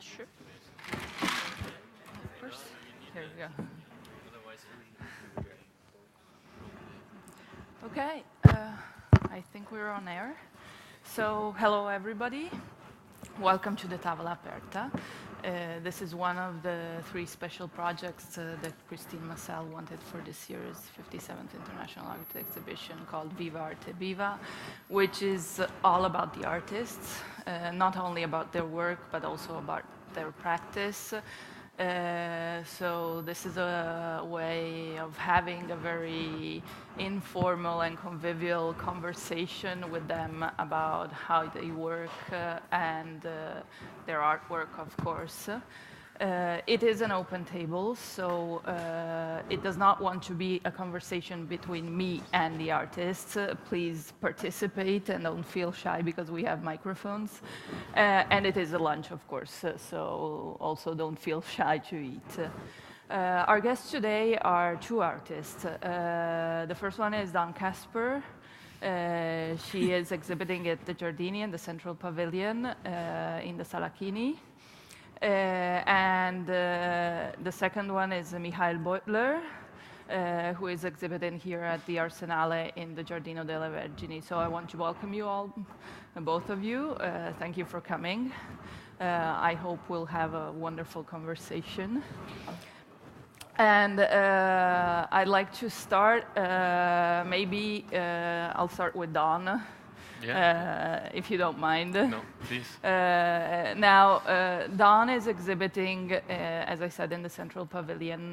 Sure. First, here we go. Okay, I think we're on air. So, hello everybody. Welcome to the Tavola Aperta. This is one of the 3 special projects that Christine Massel wanted for this year's 57th International Art Exhibition called Viva Arte Viva, which is all about the artists, not only about their work, but also about their practice. So this is a way of having a very informal and convivial conversation with them about how they work and their artwork, of course. It is an open table, so it does not want to be a conversation between me and the artists. Please participate and don't feel shy because we have microphones. And it is a lunch, of course, so also don't feel shy to eat. Our guests today are 2 artists. The first one is Dawn Kasper. She is exhibiting at the Giardini in the Central Pavilion in the Sala Chini. And the second one is Beutler, who is exhibiting here at the Arsenale in the Giardino delle Vergini. So I want to welcome you all, both of you. Thank you for coming. I hope we'll have a wonderful conversation. And I'd like to start, maybe I'll start with Dawn. Yeah. If you don't mind. No, please. Now, Dawn is exhibiting, as I said, in the Central Pavilion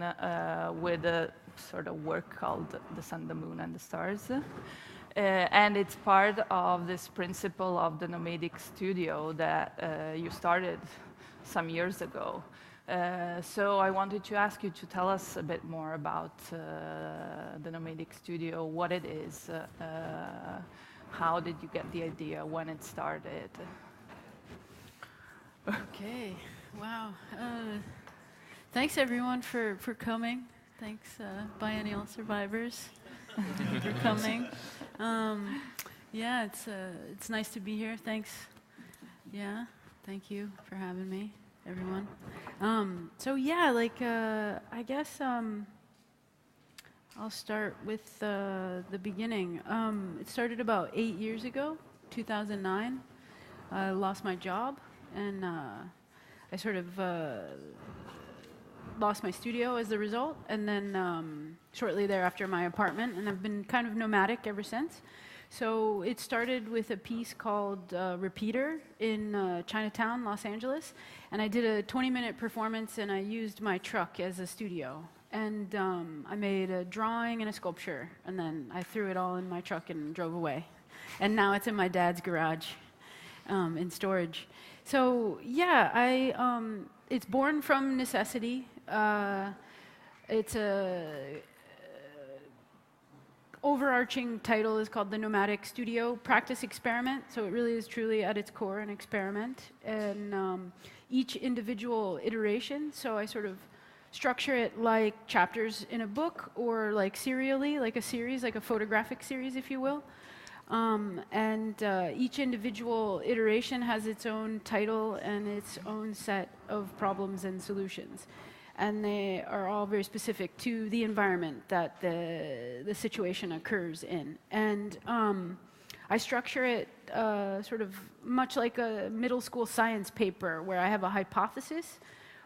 with a sort of work called The Sun, the Moon, and the Stars. And it's part of this principle of the nomadic studio that you started some years ago. So I wanted to ask you to tell us a bit more about the nomadic studio, what it is, how did you get the idea, when it started? Okay, wow. Thanks everyone for coming. Thanks biennial survivors for coming. Yeah, it's nice to be here. Thanks. Yeah, thank you for having me, everyone. So yeah, like I guess I'll start with the beginning. It started about 8 years ago, 2009. I lost my job, and I sort of lost my studio as the result, and then shortly thereafter my apartment, and I've been kind of nomadic ever since. So it started with a piece called Repeater in Chinatown, Los Angeles, and I did a 20-minute performance, and I used my truck as a studio. And I made a drawing and a sculpture, and then I threw it all in my truck and drove away. And now it's in my dad's garage in storage. So yeah, it's born from necessity. It's a overarching title is called the Nomadic Studio Practice Experiment. So it really is truly at its core an experiment. And each individual iteration, so I sort of structure it like chapters in a book or like serially, like a series, like a photographic series, if you will. And each individual iteration has its own title and its own set of problems and solutions. And they are all very specific to the environment that the situation occurs in. And I structure it sort of much like a middle school science paper where I have a hypothesis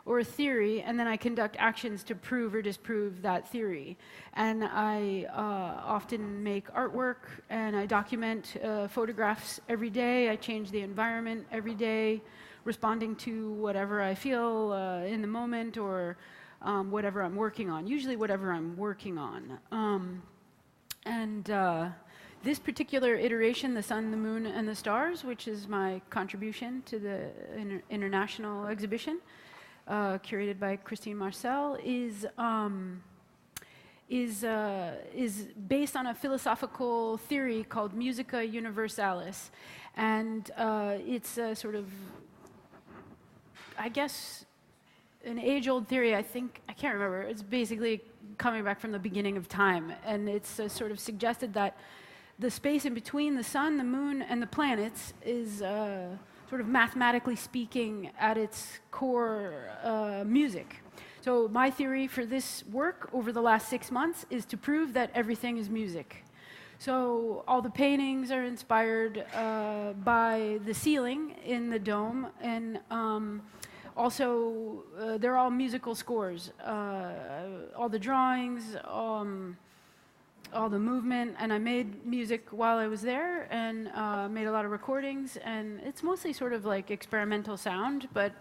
or a theory, and then I conduct actions to prove or disprove that theory. And I often make artwork, and I document photographs every day. I change the environment every day, responding to whatever I feel in the moment, or whatever I'm working on, usually whatever I'm working on. This particular iteration, The Sun, the Moon, and the Stars, which is my contribution to the international exhibition, curated by Christine Massel, is based on a philosophical theory called Musica Universalis, and it's a sort of, I guess, an age-old theory. I can't remember. It's basically coming back from the beginning of time, and it's sort of suggested that the space in between the sun, the moon, and the planets is sort of mathematically speaking, at its core, music. So my theory for this work over the last 6 months is to prove that everything is music. So all the paintings are inspired by the ceiling in the dome, and also they're all musical scores. All the drawings, all the movement, and I made music while I was there, and made a lot of recordings, and it's mostly sort of like experimental sound, but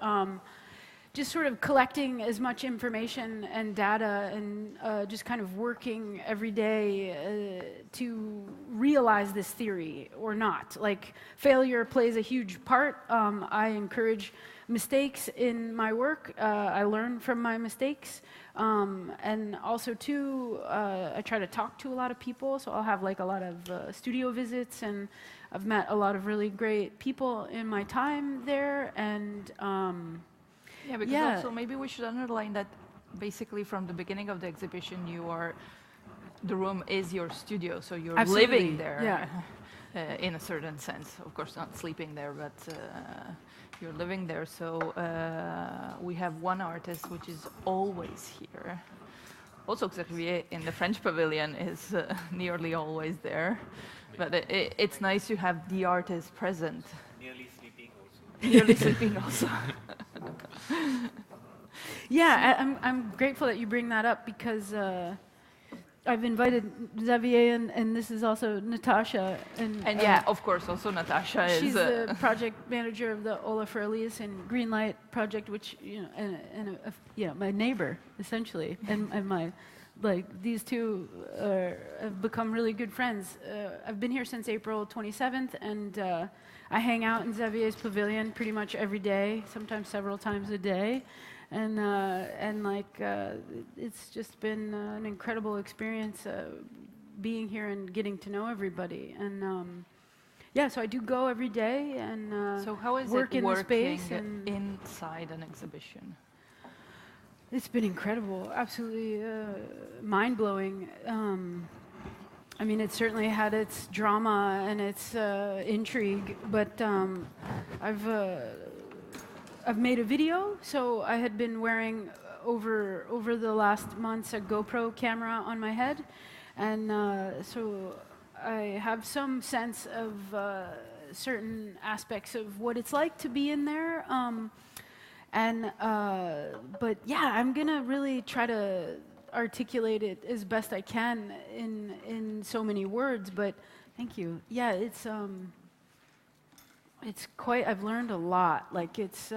just sort of collecting as much information and data, and just kind of working every day to realize this theory or not. Like, failure plays a huge part. I encourage mistakes in my work. I learn from my mistakes. And also, too, I try to talk to a lot of people, so I'll have like a lot of studio visits, and I've met a lot of really great people in my time there, and yeah, because also maybe we should underline that basically from the beginning of the exhibition, the room is your studio, so you're Absolutely. living there. Yeah. In a certain sense, of course, not sleeping there, but you're living there. So we have one artist which is always here. Also, Xavier in the French pavilion is nearly always there. But it's nice to have the artist present. Nearly sleeping also. Nearly sleeping also. Yeah, I'm grateful that you bring that up, because I've invited Xavier, and this is also Natasha. And yeah, of course, also Natasha is... She's the project manager of the Olafur Eliasson Greenlight project, which, my neighbor, essentially. and my, like, these two have become really good friends. I've been here since April 27th, and I hang out in Xavier's pavilion pretty much every day, sometimes several times a day. And it's just been an incredible experience being here and getting to know everybody. And so I do go every day and so how is work it in the working space and inside an exhibition? It's been incredible, absolutely mind-blowing. I mean, it certainly had its drama and its intrigue, but I've made a video, so I had been wearing over the last months a GoPro camera on my head, and so I have some sense of certain aspects of what it's like to be in there. But yeah, I'm gonna really try to articulate it as best I can in so many words. But thank you. Yeah, it's quite. I've learned a lot. Like it's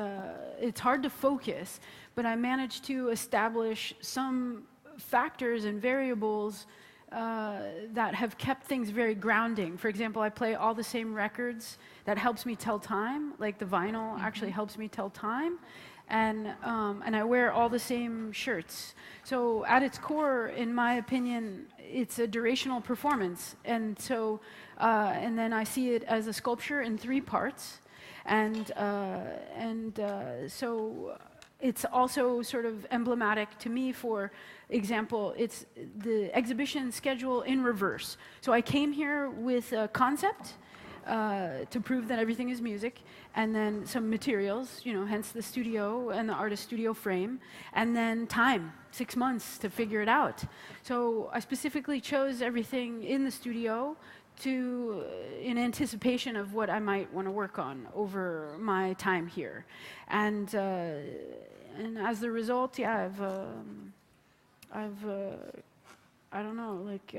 hard to focus, but I managed to establish some factors and variables that have kept things very grounding. For example, I play all the same records. That helps me tell time. Like the vinyl actually helps me tell time. And I wear all the same shirts. So at its core, in my opinion, it's a durational performance. And so, and then I see it as a sculpture in 3 parts. And so it's also sort of emblematic to me. For example, it's the exhibition schedule in reverse. So I came here with a concept to prove that everything is music, and then some materials, hence the studio and the artist studio frame, and then time, 6 months to figure it out. So I specifically chose everything in the studio in anticipation of what I might want to work on over my time here. And as the result, yeah, I don't know, like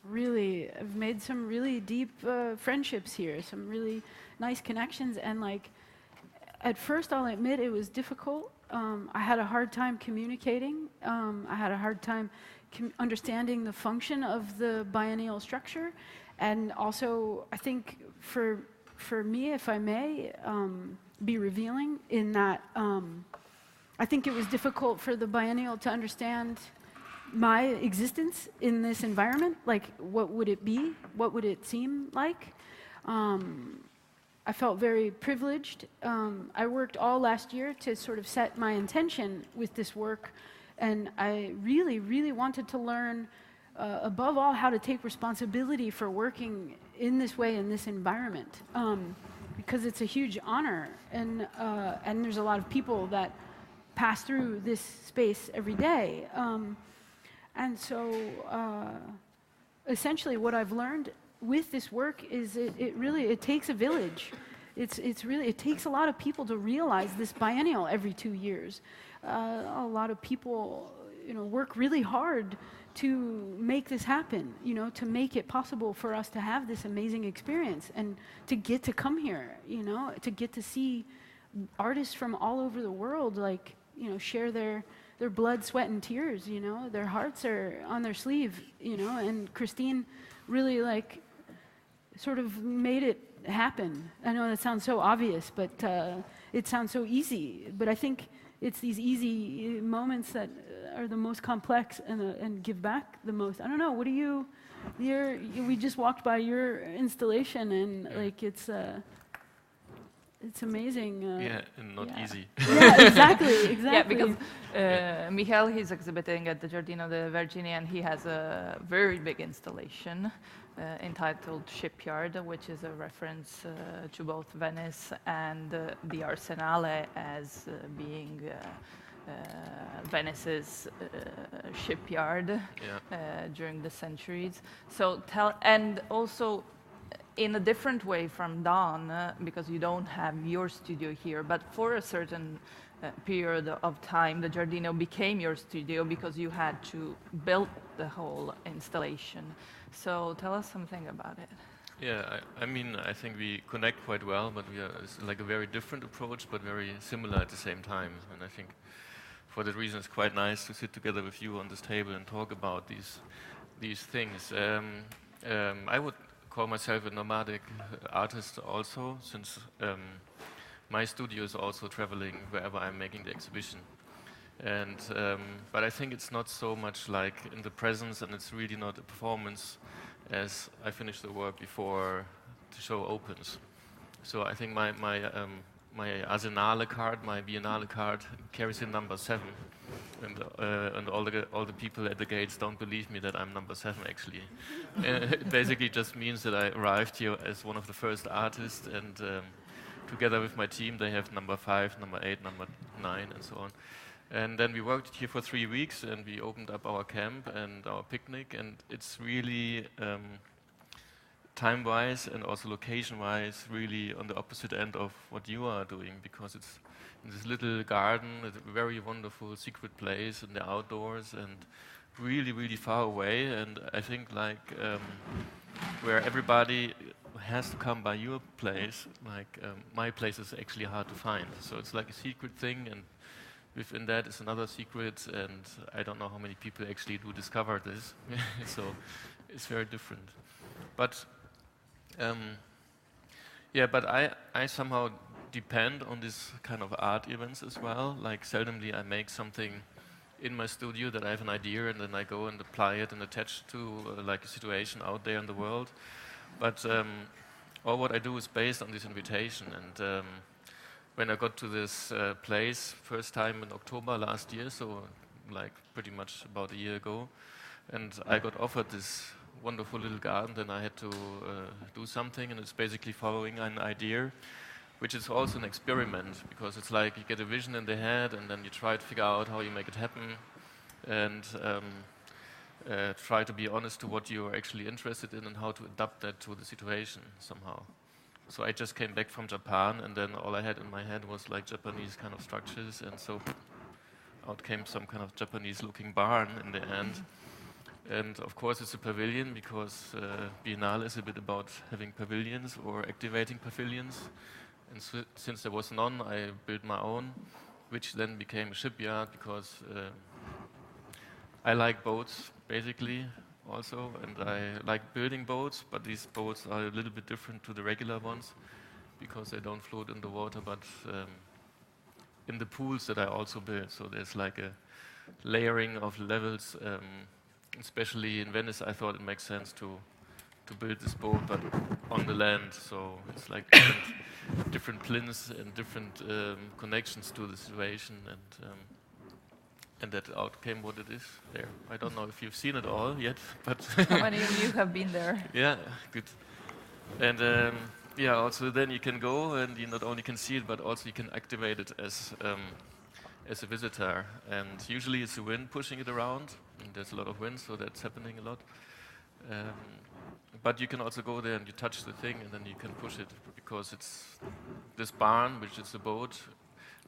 really, I've made some really deep friendships here, some really nice connections, and like, at first I'll admit it was difficult. I had a hard time communicating. I had a hard time understanding the function of the biennial structure, and also I think for me, if I may be revealing in that, I think it was difficult for the biennial to understand my existence in this environment. Like, what would it be? What would it seem like? I felt very privileged. I worked all last year to sort of set my intention with this work, and I really, really wanted to learn, above all, how to take responsibility for working in this way, in this environment. because it's a huge honor, and there's a lot of people that pass through this space every day. And so essentially what I've learned with this work is it takes a village. It takes a lot of people to realize this biennial every 2 years. A lot of people, work really hard to make this happen, to make it possible for us to have this amazing experience and to get to come here, to get to see artists from all over the world, like, share their blood, sweat, and tears, their hearts are on their sleeve, and Christine really, like, sort of made it happen. I know that sounds so obvious, but it sounds so easy, but I think it's these easy moments that are the most complex and give back the most. I don't know, what do you, we just walked by your installation, and like it's amazing. And not easy. Yeah, exactly. Yeah, because Michael, he's exhibiting at the Giardino delle Vergini, and he has a very big installation entitled Shipyard, which is a reference to both Venice and the Arsenale as being Venice's shipyard during the centuries. So and also in a different way from Dawn, because you don't have your studio here, but for a certain period of time, the Giardino became your studio because you had to build the whole installation. So tell us something about it. Yeah, I think we connect quite well, but it's like a very different approach, but very similar at the same time. And I think for that reason, it's quite nice to sit together with you on this table and talk about these things. I would call myself a nomadic artist also, since my studio is also traveling wherever I'm making the exhibition. And but I think it's not so much like in the presence, and it's really not a performance as I finish the work before the show opens. So I think my Arsenale card, my Biennale card, carries in number 7, and all the people at the gates don't believe me that I'm number 7 actually. It basically just means that I arrived here as one of the first artists, and together with my team they have number 5, number 8, number 9, and so on. And then we worked here for 3 weeks, and we opened up our camp and our picnic, and it's really time-wise and also location-wise really on the opposite end of what you are doing, because it's in this little garden, a very wonderful secret place in the outdoors, and really, really far away. And I think like where everybody has to come by your place, like my place is actually hard to find. So it's like a secret thing, and within that is another secret, and I don't know how many people actually do discover this. So it's very different. But but I somehow depend on this kind of art events as well. Like seldomly I make something in my studio that I have an idea, and then I go and apply it and attach to like a situation out there in the world. But all what I do is based on this invitation. And when I got to this place first time in October last year, so like pretty much about a year ago, and I got offered this wonderful little garden, then I had to do something, and it's basically following an idea, which is also an experiment, because it's like you get a vision in the head, and then you try to figure out how you make it happen, and try to be honest to what you're actually interested in and how to adapt that to the situation somehow. So I just came back from Japan, and then all I had in my head was like Japanese kind of structures, and so out came some kind of Japanese-looking barn in the end. And of course it's a pavilion, because Biennale is a bit about having pavilions or activating pavilions. And since there was none, I built my own, which then became a shipyard, because I like boats basically also, and I like building boats, but these boats are a little bit different to the regular ones, because they don't float in the water, but in the pools that I also build. So there's like a layering of levels. Especially in Venice, I thought it makes sense to build this boat, but on the land. So it's like different plinths and different connections to the situation, and that out came what it is there. I don't know if you've seen it all yet, but how many of you have been there? Yeah, good. And yeah, also then you can go and you not only can see it, but also you can activate it as a visitor. And usually it's the wind pushing it around, and there's a lot of wind, so that's happening a lot. But you can also go there and you touch the thing, and then you can push it, because it's this barn, which is a boat,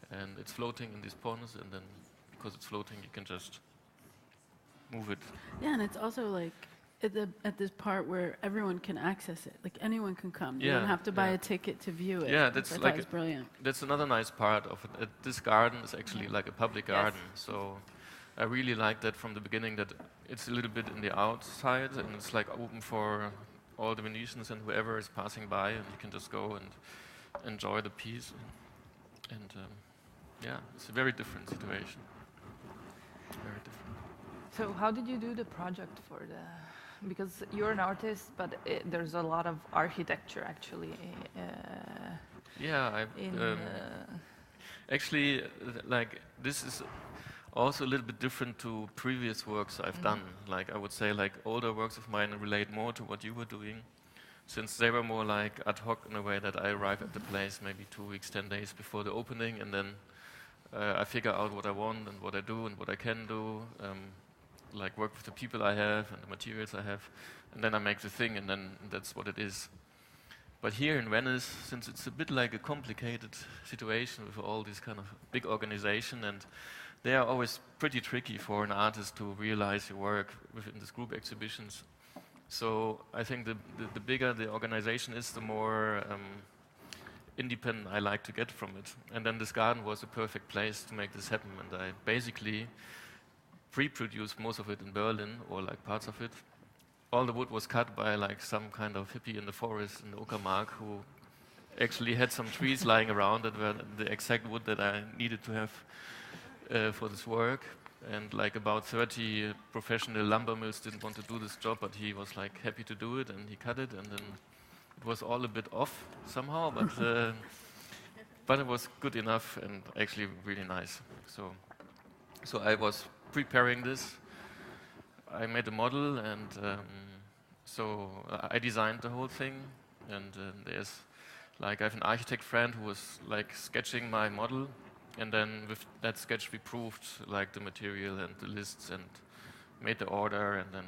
and it's floating in these ponds, and then because it's floating, you can just move it. Yeah, and it's also like at this part where everyone can access it. Like anyone can come. You Yeah, don't have to buy yeah. a ticket to view it. Yeah, that's I thought like it was brilliant. That's another nice part of it. This garden is actually like a public garden, so I really like that from the beginning, that it's a little bit in the outside and it's like open for all the Venetians and whoever is passing by, and you can just go and enjoy the piece. And yeah, it's a very different situation. Very different. So how did you do the project for the? Because you're an artist, but there's a lot of architecture actually. Yeah, actually, like this is also a little bit different to previous works I've done. Like I would say, like older works of mine relate more to what you were doing, since they were more like ad hoc in a way that I arrive at the place maybe 2 weeks, 10 days before the opening, and then I figure out what I want and what I do and what I can do. Like work with the people I have and the materials I have, and then I make the thing, and then that's what it is. But here in Venice, since it's a bit like a complicated situation with all this kind of big organization, and they are always pretty tricky for an artist to realize your work within these group exhibitions. So I think the bigger the organization is, the more independent I like to get from it. And then this garden was a perfect place to make this happen, and I basically pre-produced most of it in Berlin, or like parts of it. All the wood was cut by like some kind of hippie in the forest in the Uckermark, who actually had some trees lying around that were the exact wood that I needed to have for this work. And like about 30 professional lumber mills didn't want to do this job, but he was like happy to do it, and he cut it, and then it was all a bit off somehow, but it was good enough and actually really nice. So I was preparing this. I made a model, and so I designed the whole thing. And there's like I have an architect friend who was like sketching my model, and then with that sketch we proved like the material and the lists and made the order. And then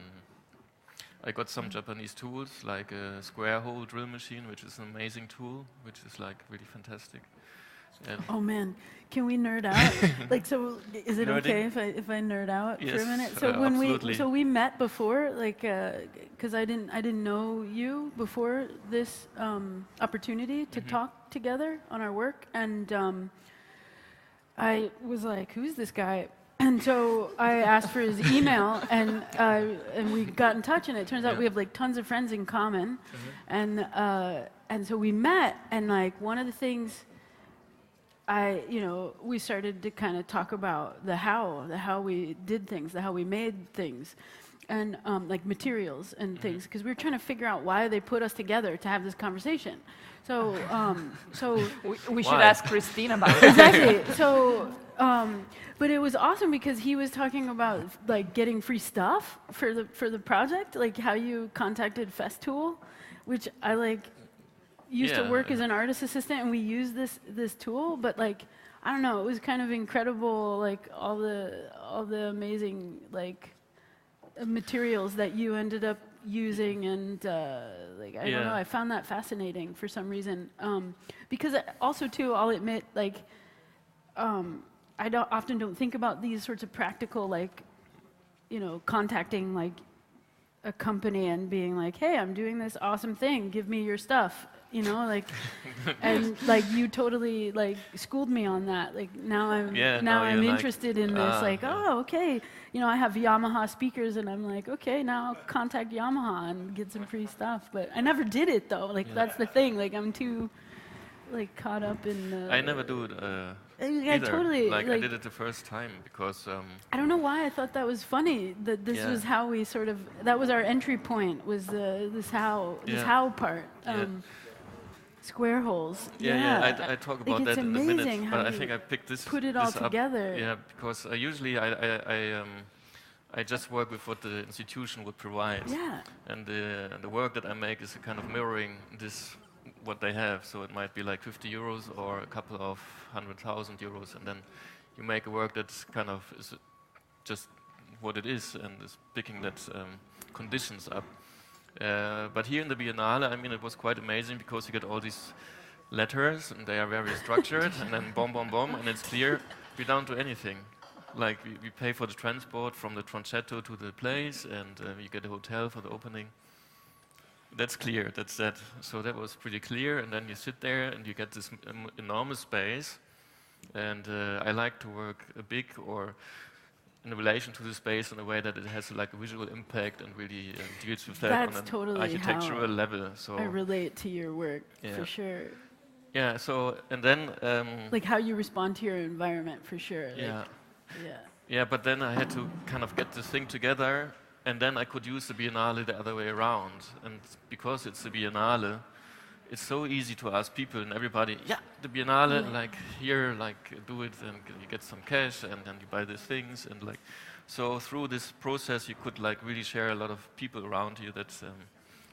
I got some Japanese tools like a square hole drill machine, which is an amazing tool, which is like really fantastic. Oh man, can we nerd out? Like, so is it Nerding? okay if I nerd out for a Yes, minute? So when absolutely. we met before, like, because I didn't know you before this opportunity to talk together on our work, and I was like, who's this guy? And so I asked for his email, and we got in touch, and it turns out we have like tons of friends in common, and so we met, and like one of the things we started to kind of talk about the how we did things, how we made things, and like materials and things, because we were trying to figure out why they put us together to have this conversation. So, we should ask Christine about it. exactly. So, but it was awesome because he was talking about like getting free stuff for the project, like how you contacted Festool, which I like. Used to work as an artist assistant, and we used this tool, but like I don't know, it was kind of incredible, like all the amazing like materials that you ended up using, and like I don't know, I found that fascinating for some reason, because also too, I'll admit, like I often don't think about these sorts of practical, like contacting like a company and being like, hey, I'm doing this awesome thing, give me your stuff. Like, and like you totally like schooled me on that. Like now I'm interested in this. Like, oh, okay, I have Yamaha speakers, and I'm like, okay, now I'll contact Yamaha and get some free stuff. But I never did it though. Like that's the thing. Like I'm too like caught up in the. I never do it. I either. totally like I did it the first time because. I don't know why I thought that was funny. That this was how we sort of. That was our entry point. Was this how part. Square holes. I talk about that in a minute, but I think I picked this. Put it all together. Yeah, because usually I just work with what the institution would provide. Yeah. And the work that I make is a kind of mirroring this what they have. So it might be like 50 euros or a couple of 100,000 euros, and then you make a work that's kind of is just what it is and is picking that conditions up. But here in the Biennale, I mean, it was quite amazing because you get all these letters and they are very structured, and then bomb, bomb, bomb, and it's clear we don't do anything. Like we pay for the transport from the Tronchetto to the place, and you get a hotel for the opening. That's clear, that's that. So that was pretty clear, and then you sit there and you get this enormous space. And I like to work big or in relation to the space in a way that it has like a visual impact and really deals with that That's on an totally architectural how level. So I relate to your work, for sure. Yeah, so, and then... like how you respond to your environment, for sure. Yeah. Like, yeah. Yeah, but then I had to kind of get this thing together, and then I could use the Biennale the other way around. And because it's the Biennale, it's so easy to ask people and everybody, yeah, the Biennale, like here, like do it, and you get some cash, and then you buy these things, and like, so through this process, you could like really share a lot of people around you that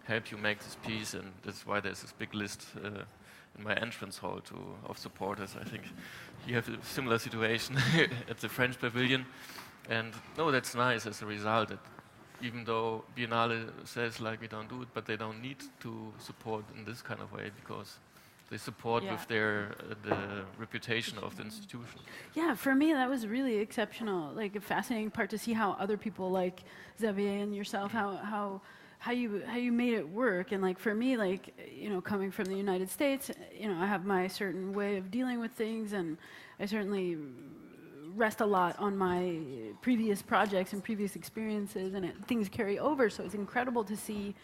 help you make this piece, and that's why there's this big list in my entrance hall of supporters. I think you have a similar situation at the French Pavilion, and no, that's nice as a result. That even though Biennale says like we don't do it, but they don't need to support in this kind of way because they support with their the reputation of the institution. Yeah, for me that was really exceptional. Like a fascinating part to see how other people like Xavier and yourself, how you made it work. And like for me, like, you know, coming from the United States, you know, I have my certain way of dealing with things, and I certainly rest a lot on my previous projects and previous experiences, and things carry over. So it's incredible to see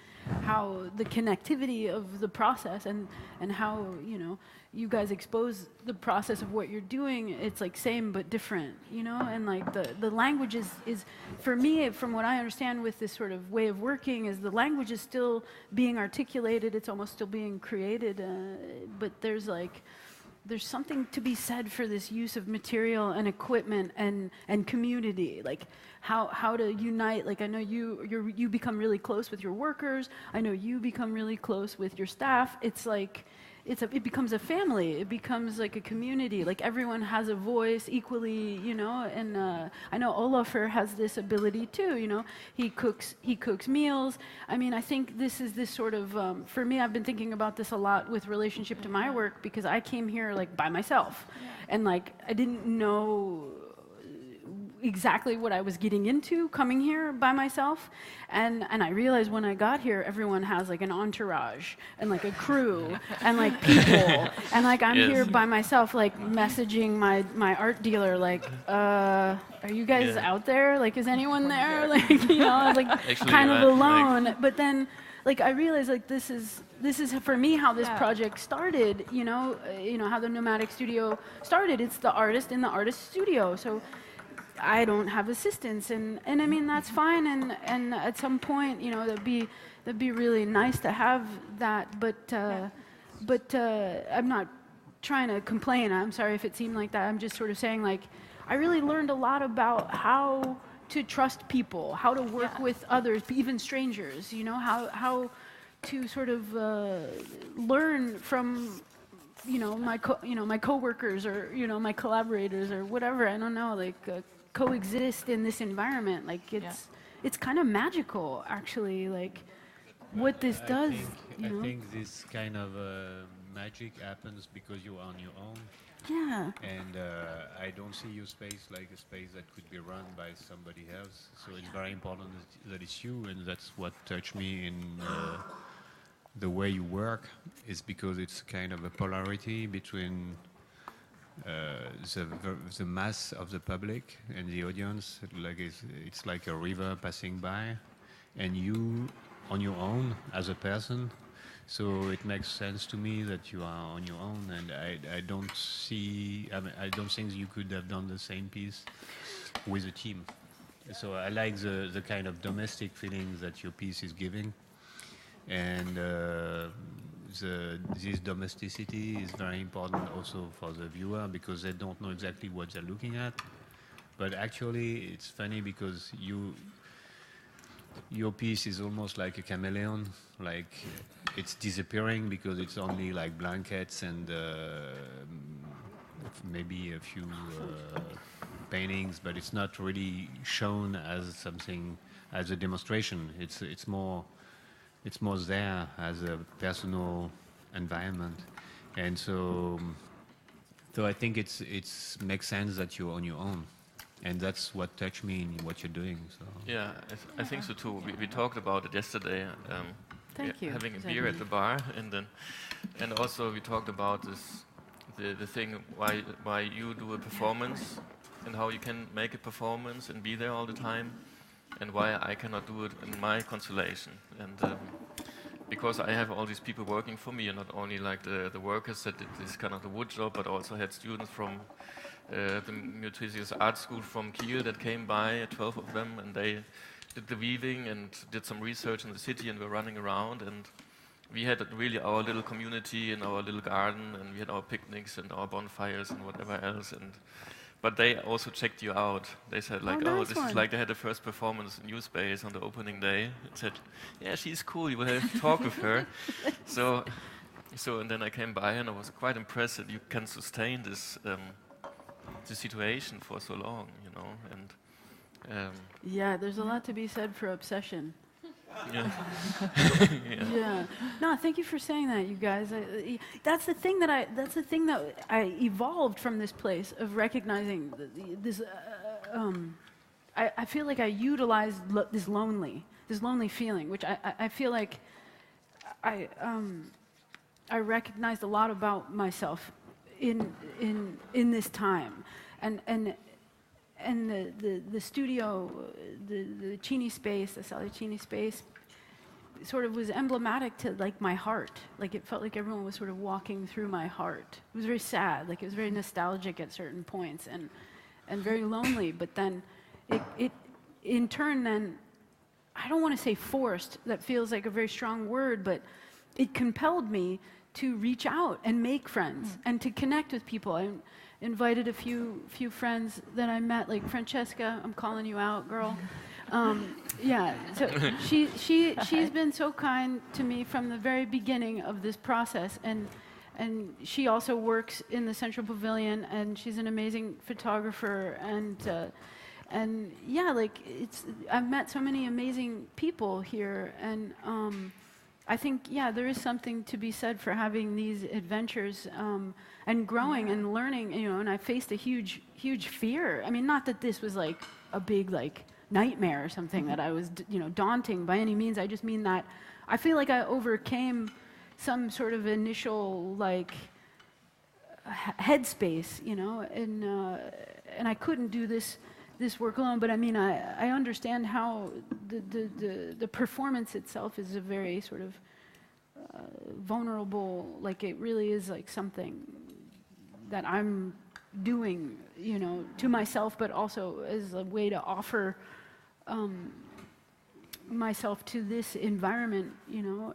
how the connectivity of the process and how, you know, you guys expose the process of what you're doing. It's like same but different, you know, and like the language is for me, from what I understand with this sort of way of working, is the language is still being articulated, it's almost still being created, but there's something to be said for this use of material and equipment and community, like how to unite. Like I know you become really close with your workers. I know you become really close with your staff. It's like it becomes a family. It becomes like a community. Like everyone has a voice equally, you know. And I know Olafur has this ability too. You know, he cooks meals. I mean, I think this is this sort of for me. I've been thinking about this a lot with relationship to my work, because I came here like by myself, and like I didn't know exactly what I was getting into coming here by myself, and I realized when I got here everyone has like an entourage and like a crew and like people, and like I'm here by myself, like messaging my art dealer like are you guys out there, like is anyone there, like, you know, I was like actually, kind of alone, like, but then like I realized like this is for me how this project started, you know how the Nomadic Studio started. It's the artist in the artist studio, so I don't have assistants, and I mean that's fine, and at some point, you know, that'd be really nice to have that, but I'm not trying to complain. I'm sorry if it seemed like that. I'm just sort of saying, like, I really learned a lot about how to trust people, how to work with others, even strangers, you know, how to sort of learn from, you know, my coworkers, or, you know, my collaborators, or whatever. I don't know, like coexist in this environment. Like it's kind of magical, actually. Like what this does. I think this kind of magic happens because you are on your own. Yeah. And I don't see your space like a space that could be run by somebody else. So it's very important that it's you, and that's what touched me in the way you work, is because it's kind of a polarity between the mass of the public and the audience. Like it's like a river passing by, and you on your own as a person. So it makes sense to me that you are on your own, and I don't see. I don't think you could have done the same piece with a team. So I like the kind of domestic feeling that your piece is giving, and this domesticity is very important also for the viewer, because they don't know exactly what they're looking at. But actually, it's funny because your piece is almost like a chameleon, like it's disappearing because it's only like blankets and maybe a few paintings, but it's not really shown as something, as a demonstration. It's more there as a personal environment, and so I think it's makes sense that you're on your own, and that's what touched me in what you're doing. So Yeah, I think so too. We talked about it yesterday. Thank you. Having a beer at the bar, and also we talked about the thing why you do a performance and how you can make a performance and be there all the time, and why I cannot do it in my constellation. And because I have all these people working for me, and not only like the workers that did this kind of the wood job, but also had students from the Mutuisius Art School from Kiel that came by, 12 of them, and they did the weaving and did some research in the city and were running around. And we had really our little community in our little garden, and we had our picnics and our bonfires and whatever else. But they also checked you out. They said like, nice this one. is like they had the first performance in New Space on the opening day. And said, yeah, she's cool. You will have to talk with her. So and then I came by and I was quite impressed that you can sustain this situation for so long, you know. And Yeah, there's a lot to be said for obsession. yeah. Yeah. No, thank you for saying that, you guys. That's the thing that I evolved from this place of recognizing this. I feel like I utilized this lonely feeling, which I feel like I recognized a lot about myself in this time, and the studio, the Cini space, the Sala Cini space, sort of was emblematic to like my heart. Like it felt like everyone was sort of walking through my heart. It was very sad. Like it was very nostalgic at certain points, and very lonely. But then, it in turn then, I don't want to say forced. That feels like a very strong word, but it compelled me to reach out and make friends and to connect with people. I invited a few friends that I met, like Francesca. I'm calling you out, girl. Yeah, so she's been so kind to me from the very beginning of this process, and she also works in the Central Pavilion, and she's an amazing photographer, and yeah, like I've met so many amazing people here, and I think, yeah, there is something to be said for having these adventures and growing and learning, you know, and I faced a huge fear. I mean, not that this was like a big like nightmare or something that I was, you know, daunting by any means. I just mean that I feel like I overcame some sort of initial like headspace, you know, and I couldn't do this work alone, but I mean, I understand how the performance itself is a very sort of vulnerable, like it really is like something that I'm doing, you know, to myself, but also as a way to offer myself to this environment, you know,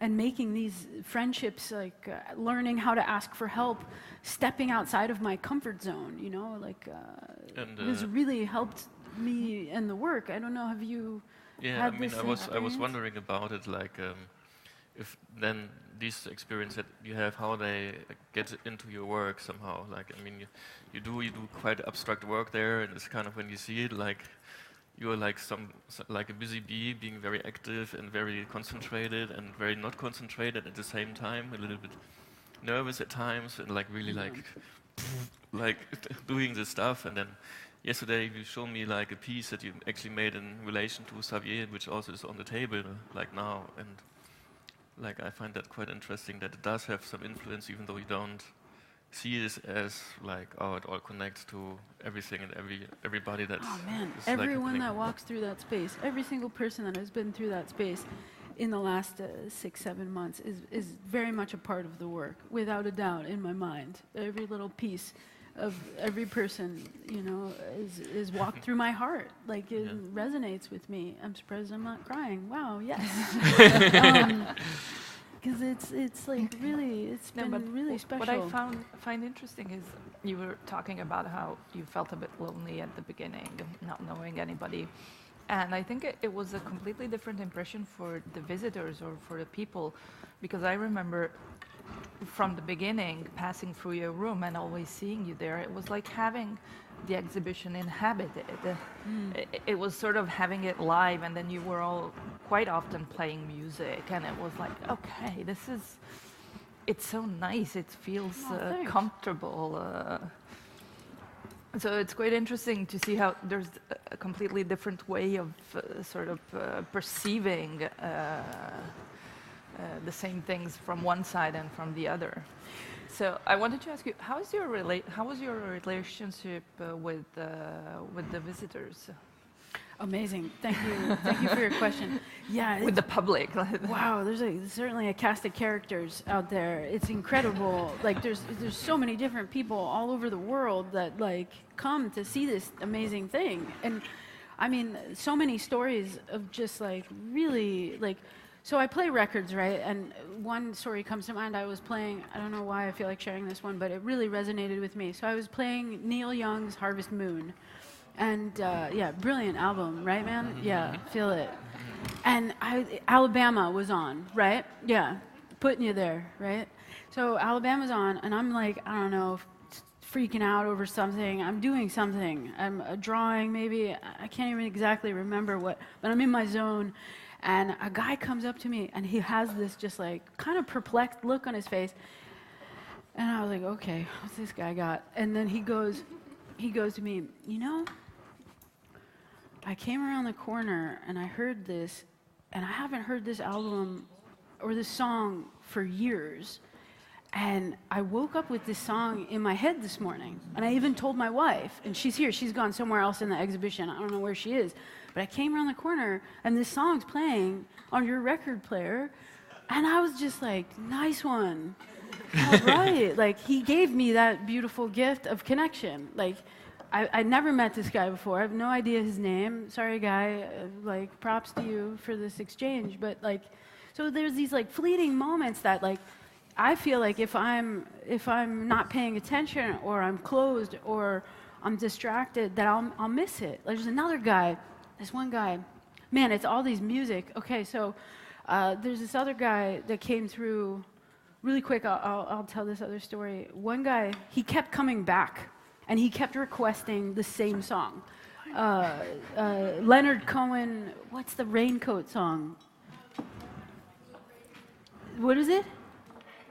and making these friendships, like learning how to ask for help, stepping outside of my comfort zone, you know, like has really helped me in the work. I don't know, have you had this experience? I was wondering about it, like if then this experience that you have, how they get into your work somehow. Like, I mean, you do quite abstract work there, and it's kind of when you see it, like you're like like a busy bee, being very active and very concentrated and very not concentrated at the same time, a little bit nervous at times, and like really like doing this stuff. And then yesterday you showed me like a piece that you actually made in relation to Xavier, which also is on the table like now, and like I find that quite interesting that it does have some influence, even though you don't see this as like, oh, it all connects to everything and everybody that's... Oh man, like everyone that walks through that space, every single person that has been through that space in the last 6-7 months is very much a part of the work, without a doubt, in my mind. Every little piece of every person, you know, is walked through my heart. Like it resonates with me. I'm surprised I'm not crying. Wow, yes. Because it's like really, it's been really special. What I find interesting is you were talking about how you felt a bit lonely at the beginning, not knowing anybody. And I think it was a completely different impression for the visitors or for the people, because I remember from the beginning passing through your room and always seeing you there. It was like having the exhibition inhabited. It was sort of having it live, and then you were all quite often playing music, and it was like, okay, it's so nice. It feels comfortable. So it's quite interesting to see how there's a completely different way of perceiving the same things from one side and from the other. So I wanted to ask you, how was your relationship with the visitors? Amazing. Thank you for your question. Yeah. With the public. Wow, there's certainly a cast of characters out there. It's incredible. Like there's so many different people all over the world that like come to see this amazing thing. And I mean, so many stories of just like really like, so I play records, right? And one story comes to mind. I was playing, I don't know why I feel like sharing this one, but it really resonated with me. So I was playing Neil Young's Harvest Moon. And yeah, brilliant album, right, man? Yeah, feel it. And Alabama was on, right? Yeah, putting you there, right? So Alabama's on, and I'm like, I don't know, freaking out over something. I'm doing something. I'm drawing, maybe. I can't even exactly remember what, but I'm in my zone. And a guy comes up to me, and he has this just like kind of perplexed look on his face. And I was like, okay, what's this guy got? And then he goes to me, you know, I came around the corner and I heard this, and I haven't heard this album or this song for years. And I woke up with this song in my head this morning. And I even told my wife, and she's here, she's gone somewhere else in the exhibition. I don't know where she is. But I came around the corner and this song's playing on your record player. And I was just like, nice one. All right. Like, he gave me that beautiful gift of connection. Like, I never met this guy before. I have no idea his name. Sorry, guy. Like, props to you for this exchange. But, like, so there's these, like, fleeting moments that, like, I feel like if I'm not paying attention or I'm closed or I'm distracted, that I'll miss it. Like, there's another guy, this one guy. Man, it's all these music. Okay, so there's this other guy that came through really quick. I'll tell this other story. One guy, he kept coming back. And he kept requesting the same song. Leonard Cohen, what's the Raincoat song? What is it?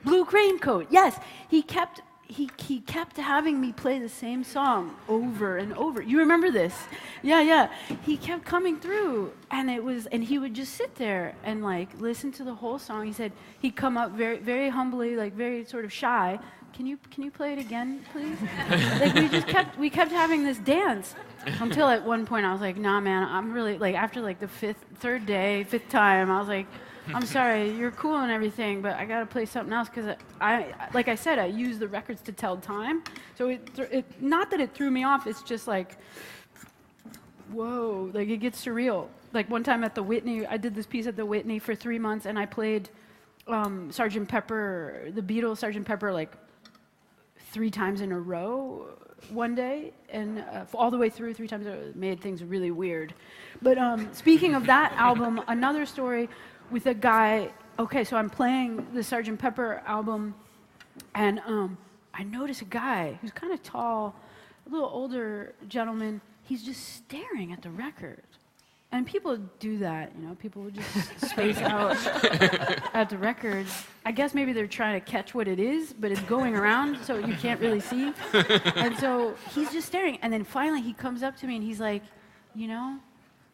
Blue Raincoat, yes. He kept having me play the same song over and over. You remember this? Yeah. He kept coming through, and he would just sit there and like listen to the whole song. He said he'd come up very, very humbly, like very sort of shy. Can you play it again, please? Like we kept having this dance until at one point I was like, nah, man, I'm really like after like the fifth time, I was like, I'm sorry, you're cool and everything, but I gotta play something else because like I said, I use the records to tell time. So it not that it threw me off. It's just like, whoa, like it gets surreal. Like one time at the Whitney, I did this piece at the Whitney for 3 months, and I played Sgt. Pepper, the Beatles, Sgt. Pepper, like 3 times in a row one day, and all the way through 3 times. It made things really weird. But speaking of that album, another story with a guy. Okay, so I'm playing the Sgt. Pepper album, and I notice a guy who's kind of tall, a little older gentleman. He's just staring at the record. And people do that, you know, people would just space out at the record. I guess maybe they're trying to catch what it is, but it's going around, so you can't really see. And so he's just staring. And then finally he comes up to me and he's like, you know,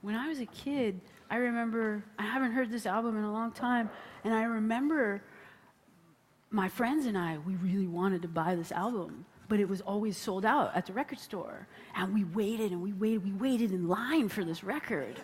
when I was a kid, I remember, I haven't heard this album in a long time, and I remember my friends and I, we really wanted to buy this album, but it was always sold out at the record store. And we waited and we waited in line for this record.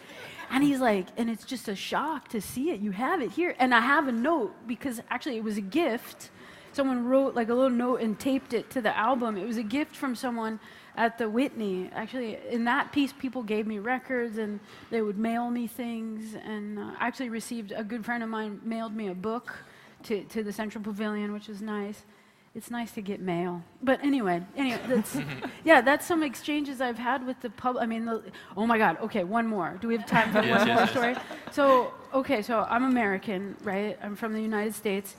And he's like, and it's just a shock to see it. You have it here. And I have a note, because actually it was a gift. Someone wrote like a little note and taped it to the album. It was a gift from someone at the Whitney. Actually, in that piece, people gave me records and they would mail me things. And I actually received, a good friend of mine mailed me a book to the Central Pavilion, which was nice. it's nice to get mail. But anyway, that's yeah, that's some exchanges I've had with the pub. I mean, oh my God. Okay, one more. Do we have time for one more story? So I'm American, right? I'm from the United States.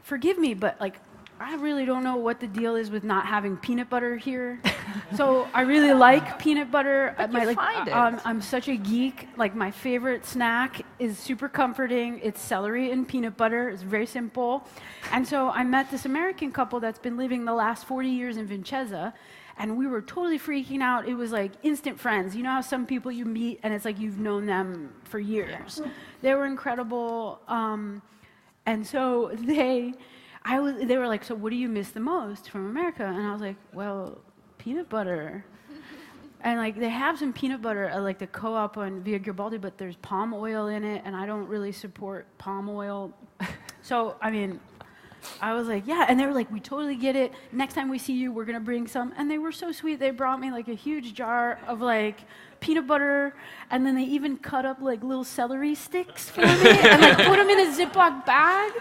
Forgive me, but like, I really don't know what the deal is with not having peanut butter here. So I really like peanut butter. But you find it. I'm such a geek. Like, my favorite snack is super comforting. It's celery and peanut butter. It's very simple. And so I met this American couple that's been living the last 40 years in Vicenza, and we were totally freaking out. It was like instant friends. You know how some people you meet and it's like you've known them for years. Yeah. They were incredible. And so they were like, so what do you miss the most from America? And I was like, well, peanut butter. And like, they have some peanut butter at like the co-op on Via Garibaldi, but there's palm oil in it, and I don't really support palm oil. So, I mean, I was like, yeah. And they were like, we totally get it. Next time we see you, we're going to bring some. And they were so sweet. They brought me like a huge jar of like peanut butter, and then they even cut up like little celery sticks for me and like put them in a Ziploc bag.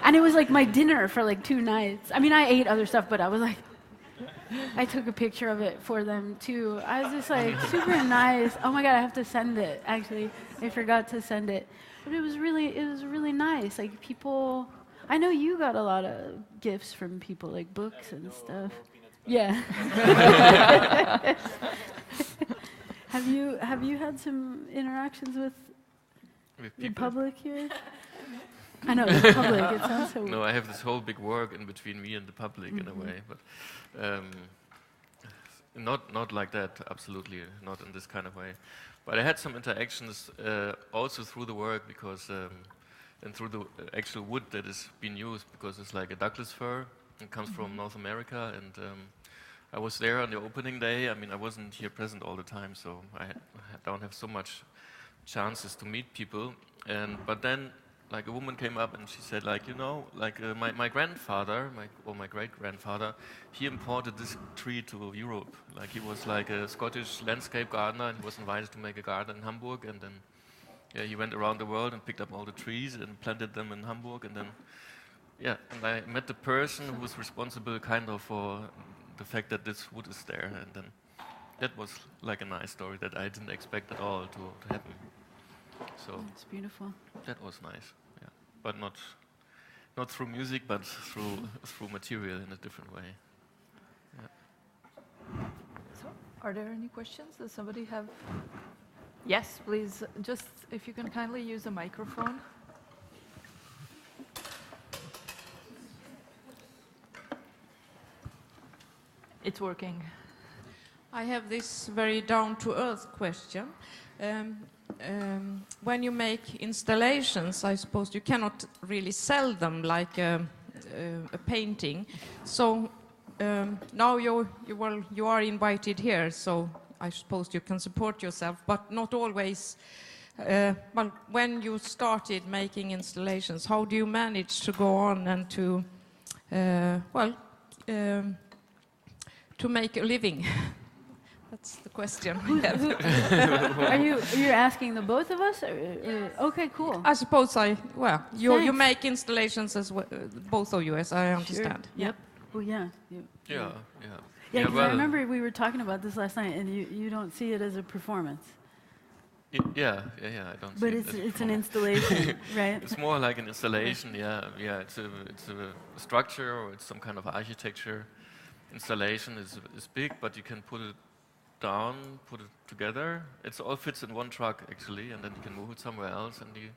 And it was like my dinner for like 2 nights. I mean, I ate other stuff, but I was like, I took a picture of it for them too. I was just like, super nice. Oh my God, I have to send it. Actually, I forgot to send it. But it was really nice. Like, people, I know you got a lot of gifts from people, like books and stuff. Yeah. Have you had some interactions with the public here? I know, the public, it sounds so... No, I have this whole big work in between me and the public in a way, but not like that, absolutely, not in this kind of way. But I had some interactions also through the work, because and through the actual wood that is being used, because it's like a Douglas fir. It comes from North America, and I was there on the opening day. I mean, I wasn't here present all the time, so I don't have so much chances to meet people. But then, like, a woman came up and she said, like, you know, like my grandfather, my great-grandfather, he imported this tree to Europe. Like, he was like a Scottish landscape gardener, and he was invited to make a garden in Hamburg, and then he went around the world and picked up all the trees and planted them in Hamburg, and then and I met the person who was responsible kind of for the fact that this wood is there, and then that was like a nice story that I didn't expect at all to happen. So it's beautiful. That was nice, yeah. But not through music, but through material in a different way. Yeah. So, are there any questions? Does somebody have? Yes, please. Just if you can kindly use a microphone. It's working. I have this very down-to-earth question. When you make installations, I suppose you cannot really sell them like a painting. So now you are invited here, so I suppose you can support yourself, but not always. Well, when you started making installations, how do you manage to go on and to to make a living? That's the question. Are you asking the both of us? Okay, cool. I suppose you make installations as well, both of you, as I understand. Sure. Yep. Oh yeah. Yeah. Yeah, because I remember we were talking about this last night, and you don't see it as a performance. Yeah, I don't see but it. But it's an installation, right? It's more like an installation, yeah. It's a structure, or it's some kind of architecture. Installation is big, but you can put it down, put it together. It all fits in one truck, actually, and then you can move it somewhere else, and you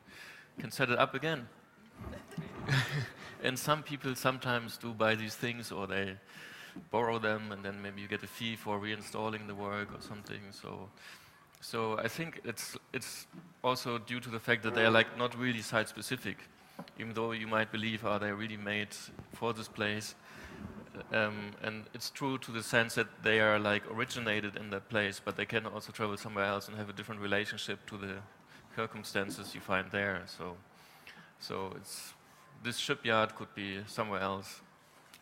can set it up again. And some people sometimes do buy these things, or they borrow them, and then maybe you get a fee for reinstalling the work or something. So I think it's also due to the fact that they are like not really site-specific, even though you might believe, they're really made for this place. And it's true to the sense that they are like originated in that place, but they can also travel somewhere else and have a different relationship to the circumstances you find there. So this shipyard could be somewhere else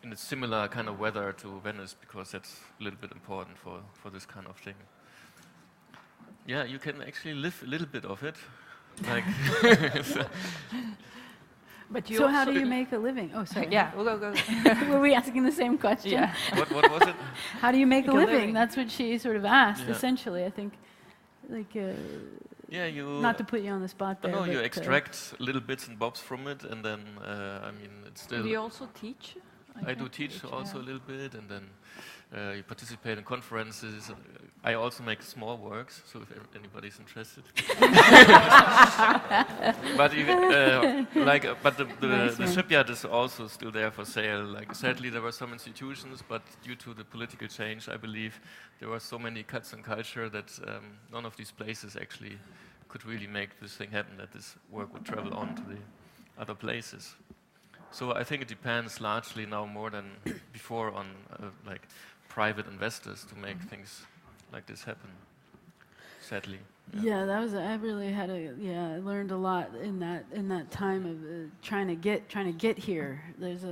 in a similar kind of weather to Venice, because that's a little bit important for this kind of thing. Yeah, you can actually live a little bit of it. Like But you So how also- do you make a living? Oh, sorry. Yeah, we'll go. Were we asking the same question? Yeah. What was it? How do you make a Make a living? living. That's what she sort of asked, Yeah. essentially, I think. Like, Yeah, you. not to put you on the spot there. No, you but, extract little bits and bobs from it, and then I mean, it's still. Do you also teach? I do teach also a little bit, and then you participate in conferences. I also make small works, so if anybody's interested. But you, the shipyard is also still there for sale. Like sadly, there were some institutions, but due to the political change, I believe there were so many cuts in culture that none of these places actually could really make this thing happen. That this work would travel on to the other places. So I think it depends largely now more than before on like private investors to make things like this happen. Sadly. Yeah, that was. I really had a. Yeah, I learned a lot in that time of trying to get here. There's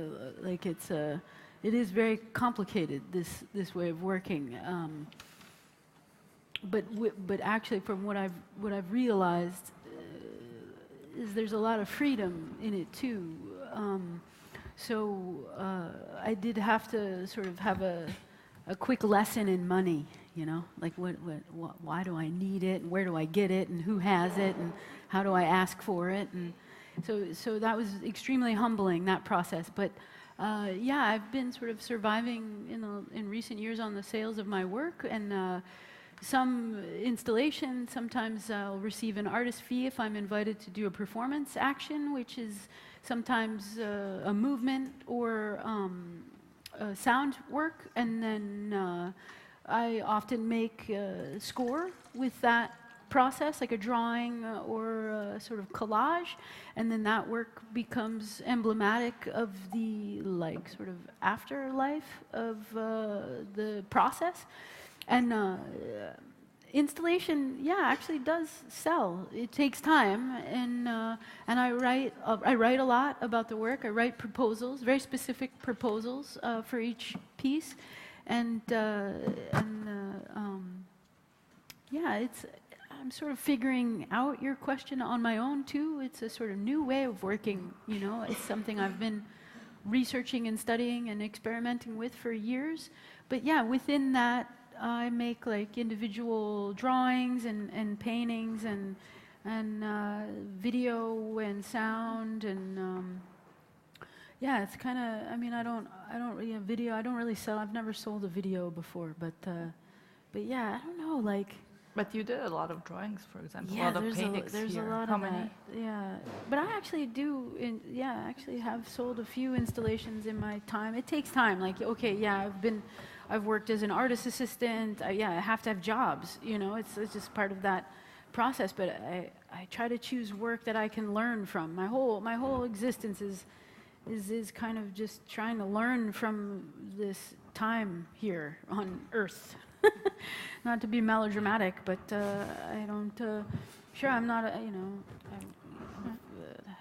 it is very complicated, this way of working. But actually, from what I've realized, is there's a lot of freedom in it too. So I did have to sort of have a quick lesson in money, you know, like why do I need it, and where do I get it, and who has it, and how do I ask for it, and so that was extremely humbling, that process. But yeah, I've been sort of surviving in recent years on the sales of my work, and some installation. Sometimes I'll receive an artist fee if I'm invited to do a performance action, which is sometimes a movement or sound work, and then I often make a score with that process, like a drawing or a sort of collage, and then that work becomes emblematic of the like sort of afterlife of the process. And installation, yeah, actually does sell. It takes time, and I write a lot about the work. I write proposals, very specific proposals for each piece, and yeah, I'm sort of figuring out your question on my own too. It's a sort of new way of working, you know. It's something I've been researching and studying and experimenting with for years. But yeah, within that, I make like individual drawings and paintings and video and sound, and yeah, it's kind of. I mean, I don't really video. I don't really sell. I've never sold a video before, but yeah, I don't know, like. But you did a lot of drawings, for example. Yeah, a lot of paintings there's here. a lot How of many? that. Yeah, but I actually do. I actually have sold a few installations in my time. It takes time. Like, okay, yeah, I've worked as an artist assistant. I have to have jobs. You know, it's just part of that process. But I try to choose work that I can learn from. My whole existence is kind of just trying to learn from this time here on Earth. Not to be melodramatic, but I don't. Sure, I'm not. I've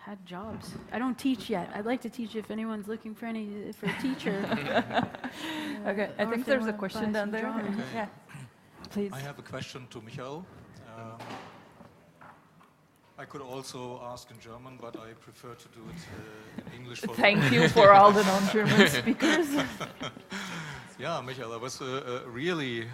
had jobs. I don't teach yet. I'd like to teach if anyone's looking for a teacher. Okay, I think there's a question down there. Okay. Yeah, please. I have a question to Michael. I could also ask in German, but I prefer to do it in English. Thank you for all the non-German speakers. Yeah, Michael, I was really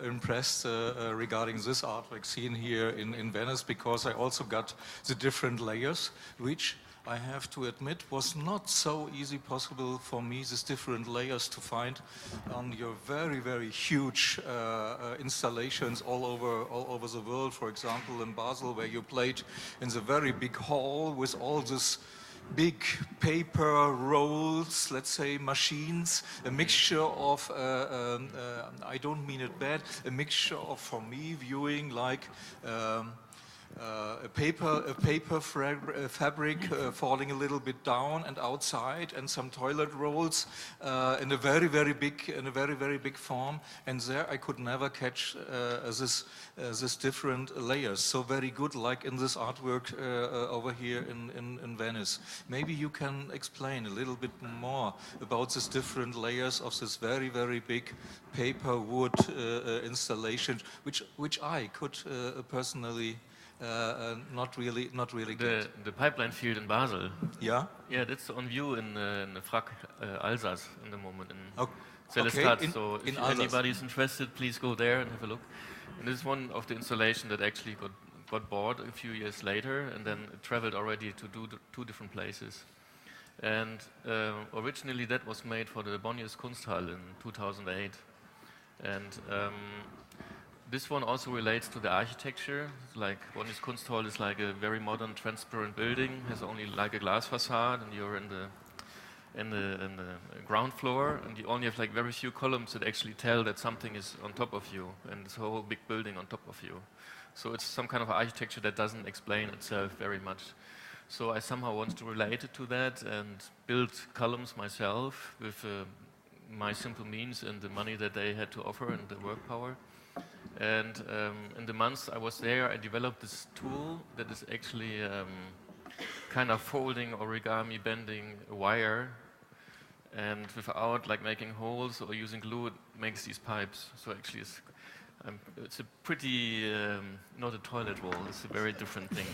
impressed regarding this artwork seen here in Venice, because I also got the different layers, which I have to admit was not so easy possible for me, these different layers to find on your very, very huge installations all over the world. For example, in Basel, where you played in the very big hall with all this big paper rolls, let's say machines, a mixture of, I don't mean it bad, a mixture of, for me, viewing like a paper fabric falling a little bit down and outside, and some toilet rolls in a very, very big form. And there I could never catch this different layers so very good, like in this artwork over here in Venice. Maybe you can explain a little bit more about these different layers of this very, very big paper wood installation, which I could personally not really good. The pipeline field in Basel. Yeah. Yeah, that's on view in the Frack Alsace in the moment in Okay. Celestat. In, so in if Alsace. anybody's interested, please go there and have a look. And this is one of the installation that actually got bought a few years later, and then it traveled already to two different places. And originally that was made for the Bonniers Kunsthalle in 2008. And this one also relates to the architecture. Like Bonniers Kunsthalle is like a very modern, transparent building, has only like a glass facade, and you're in the ground floor, and you only have like very few columns that actually tell that something is on top of you, and this whole big building on top of you. So it's some kind of architecture that doesn't explain itself very much. So I somehow wanted to relate it to that and build columns myself with my simple means and the money that they had to offer and the work power. And in the months I was there, I developed this tool that is actually kind of folding origami, bending a wire, and without like making holes or using glue, it makes these pipes. So actually it's a pretty, not a toilet roll, it's a very different thing.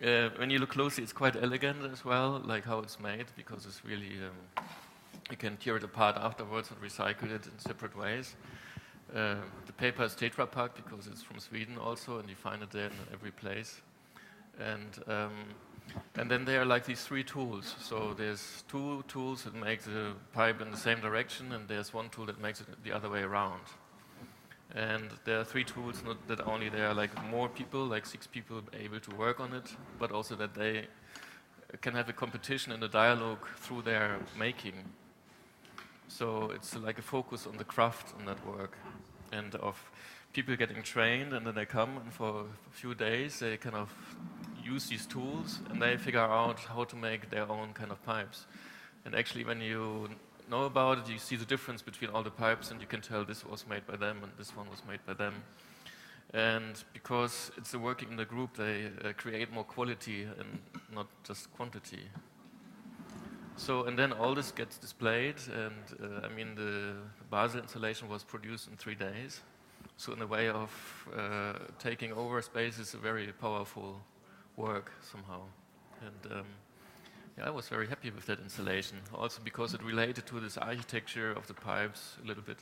And when you look closely, it's quite elegant as well, like how it's made, because it's really, you can tear it apart afterwards and recycle it in separate ways. The paper is Tetra Pak because it's from Sweden also, and you find it there in every place. And then there are like these three tools. So there's two tools that make the pipe in the same direction, and there's one tool that makes it the other way around. And there are three tools, not that only there are like more people, like 6 people able to work on it, but also that they can have a competition and a dialogue through their making. So it's like a focus on the craft on that work, and of people getting trained, and then they come, and for a few days they kind of use these tools, and they figure out how to make their own kind of pipes. And actually when you know about it, you see the difference between all the pipes, and you can tell this was made by them and this one was made by them. And because it's a working in the group, they create more quality and not just quantity. So, and then all this gets displayed, and I mean the Basel installation was produced in 3 days. So in a way of taking over space is a very powerful work somehow. And yeah, I was very happy with that installation, also because it related to this architecture of the pipes a little bit,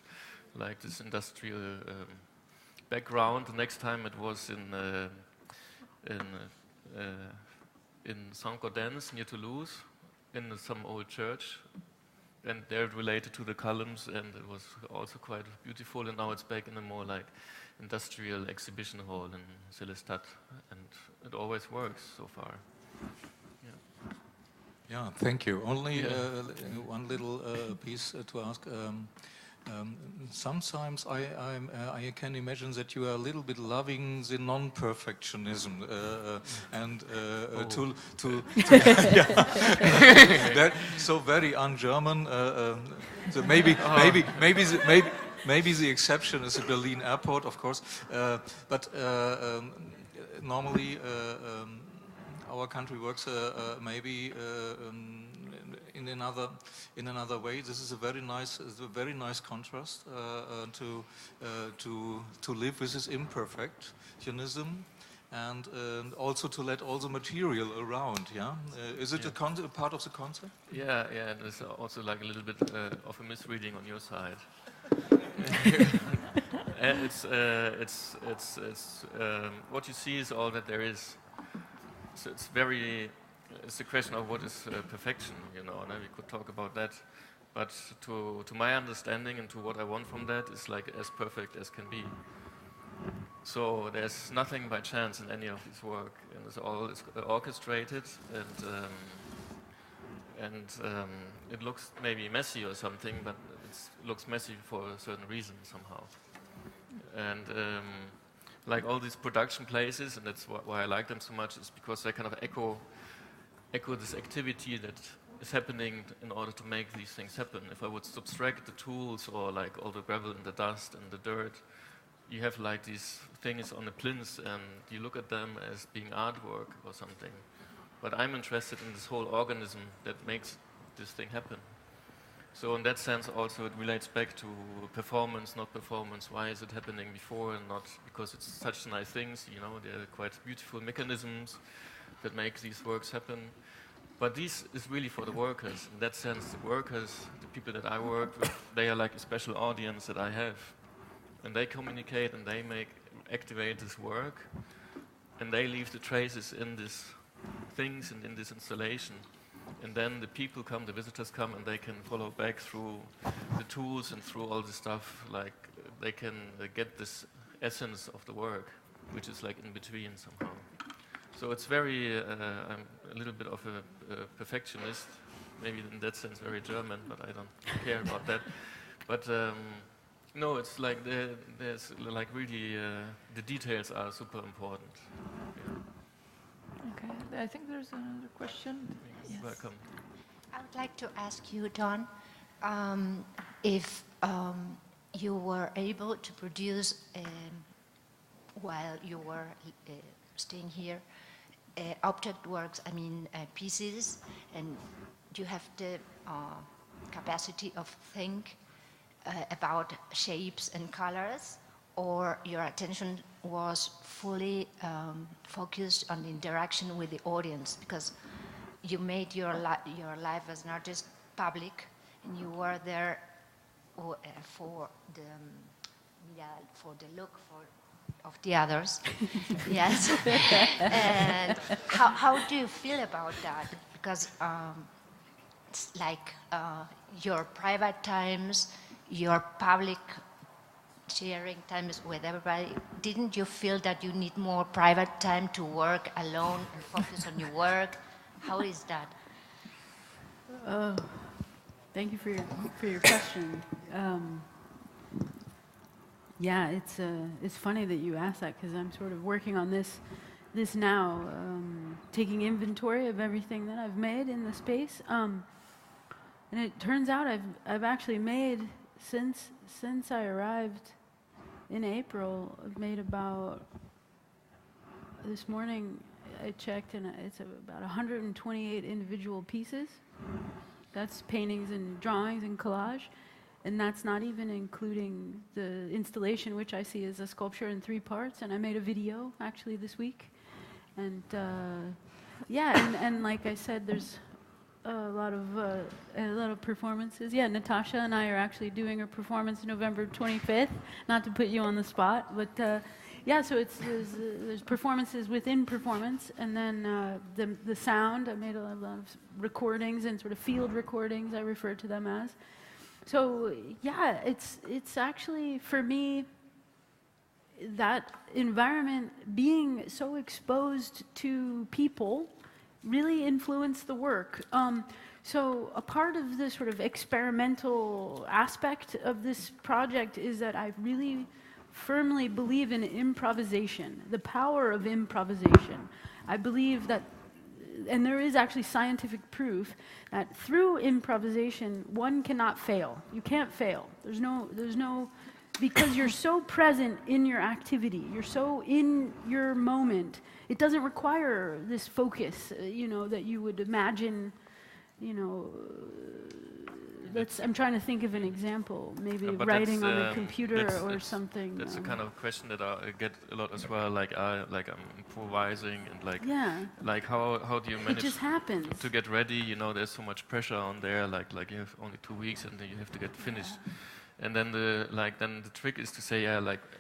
like this industrial background. The next time it was in Saint-Gaudens near Toulouse, in some old church, and they're related to the columns, and it was also quite beautiful. And now it's back in a more like industrial exhibition hall in Celestat, and it always works so far. Yeah, thank you. Only one little piece to ask. Sometimes I can imagine that you are a little bit loving the non-perfectionism and that so very un-German. So maybe the exception is the Berlin airport, of course. But normally our country works maybe in another way. This is a very nice contrast to live with this imperfectionism, and also to let all the material around. Yeah, is it a part of the concept? Yeah. There's also like a little bit of a misreading on your side. It's what you see is all that there is. So it's a question of what is perfection, you know, and we could talk about that. But to my understanding and to what I want from that is like as perfect as can be. So there's nothing by chance in any of this work, and it's all orchestrated, and it looks maybe messy or something, but it looks messy for a certain reason somehow. And like all these production places, and that's why I like them so much, is because they kind of echo this activity that is happening in order to make these things happen. If I would subtract the tools or like all the gravel and the dust and the dirt, you have like these things on the plinths, and you look at them as being artwork or something. But I'm interested in this whole organism that makes this thing happen. So in that sense also it relates back to performance, not performance. Why is it happening before and not because it's such nice things, you know, they're quite beautiful mechanisms that make these works happen. But this is really for the workers. In that sense, the workers, the people that I work with, they are like a special audience that I have. And they communicate and they activate this work. And they leave the traces in these things and in this installation. And then the people come, the visitors come, and they can follow back through the tools and through all the stuff. Like they can get this essence of the work, which is like in between somehow. So it's very, I'm a little bit of a perfectionist, maybe in that sense very German, but I don't care about that. But no, it's like there's like really, the details are super important. Yeah. Okay, I think there's another question. Yes. Welcome. I would like to ask you, Dawn, if you were able to produce, while you were staying here, object works, I mean pieces, and you have the capacity of think about shapes and colors, or your attention was fully focused on the interaction with the audience, because you made your life as an artist public, and you were there for the look of the others. Yes. And how do you feel about that? Because it's like your private times, your public sharing times with everybody. Didn't you feel that you need more private time to work alone and focus on your work? How is that? Thank you for your question. Yeah, it's funny that you asked that, because I'm sort of working on this now, taking inventory of everything that I've made in the space. And it turns out I've actually made since I arrived in April. I've made about, this morning I checked, and it's about 128 individual pieces. That's paintings and drawings and collage. And that's not even including the installation, which I see as a sculpture in 3 parts. And I made a video actually this week. And yeah, and like I said, there's a lot of performances. Yeah, Natasha and I are actually doing a performance November 25th. Not to put you on the spot, but yeah. So there's performances within performance, and then the sound. I made a lot of recordings and sort of field recordings. I refer to them as. So yeah, it's actually, for me, that environment, being so exposed to people, really influenced the work. So a part of the sort of experimental aspect of this project is that I really firmly believe in improvisation, the power of improvisation. I believe that, and there is actually scientific proof that through improvisation one cannot fail. You can't fail. There's no, because you're so present in your activity, you're so in your moment. It doesn't require this focus, that you would imagine, I'm trying to think of an example, maybe writing on a computer or something. That's the kind of question that I get a lot as well. Like I'm improvising, and like how do you manage? It just happens. To get ready? There's so much pressure on there. Like you have only 2 weeks, and then you have to get finished. And then the trick is to say,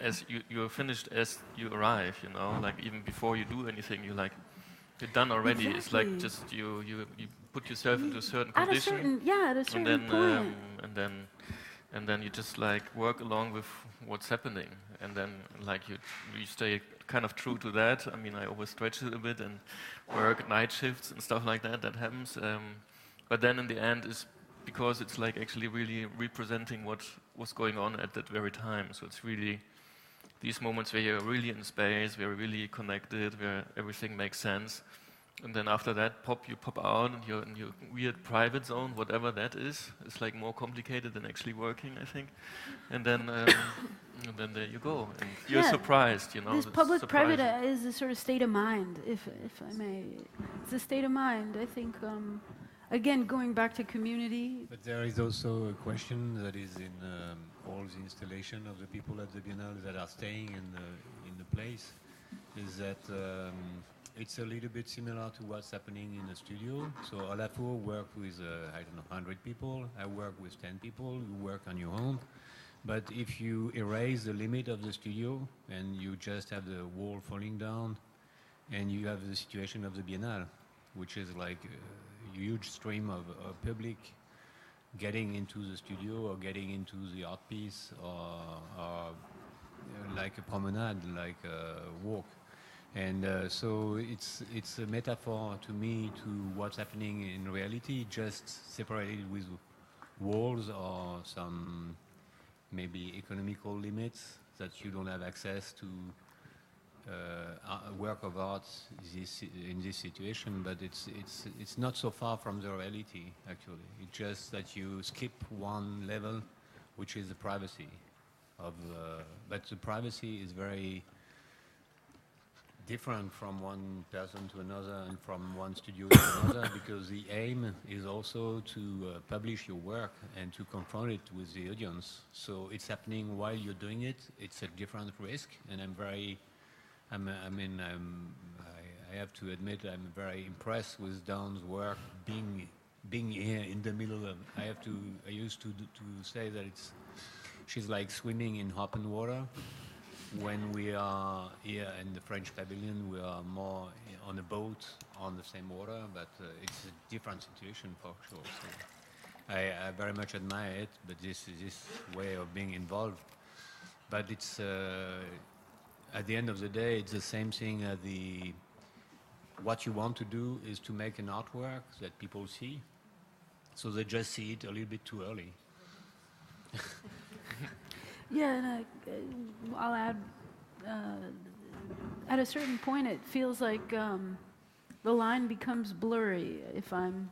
as you're finished as you arrive. Like even before you do anything, you're done already. Exactly. It's like just you put yourself into a certain condition. At a certain point. And then you just work along with what's happening, and then you stay kind of true to that. I mean, I always stretch it a bit and work night shifts and stuff like that. That happens. But then in the end, is because it's actually really representing what was going on at that very time. So it's really these moments where you're really in space, where you're really connected, where everything makes sense. And then after that, you pop out in your weird private zone, whatever that is. It's more complicated than actually working, I think. And then there you go. And you're surprised, This public-private is a sort of state of mind, if I may. It's a state of mind. I think again, going back to community. But there is also a question that is in all the installation of the people at the Biennale that are staying in the place, is that it's a little bit similar to what's happening in the studio. So Olafur work with, I don't know, 100 people. I work with 10 people. You work on your own. But if you erase the limit of the studio and you just have the wall falling down, and you have the situation of the Biennale, which is like a huge stream of public getting into the studio or getting into the art piece, or like a promenade, like a walk. And so it's a metaphor to me to what's happening in reality, just separated with walls or some maybe economical limits that you don't have access to a work of art in this situation, but it's not so far from the reality, actually. It's just that you skip one level, which is the privacy of, but the privacy is very different from one person to another and from one studio to another, because the aim is also to publish your work and to confront it with the audience. So it's happening while you're doing it. It's a different risk, and I have to admit I'm very impressed with Dawn's work, being here in the middle of. I used to say that she's like swimming in open water. When we are here in the French pavilion, we are more on a boat on the same water, but it's a different situation for sure. So I very much admire it, but this way of being involved. But it's at the end of the day, it's the same thing as what you want to do is to make an artwork that people see, so they just see it a little bit too early. Yeah, and I'll add, at a certain point it feels like the line becomes blurry if I'm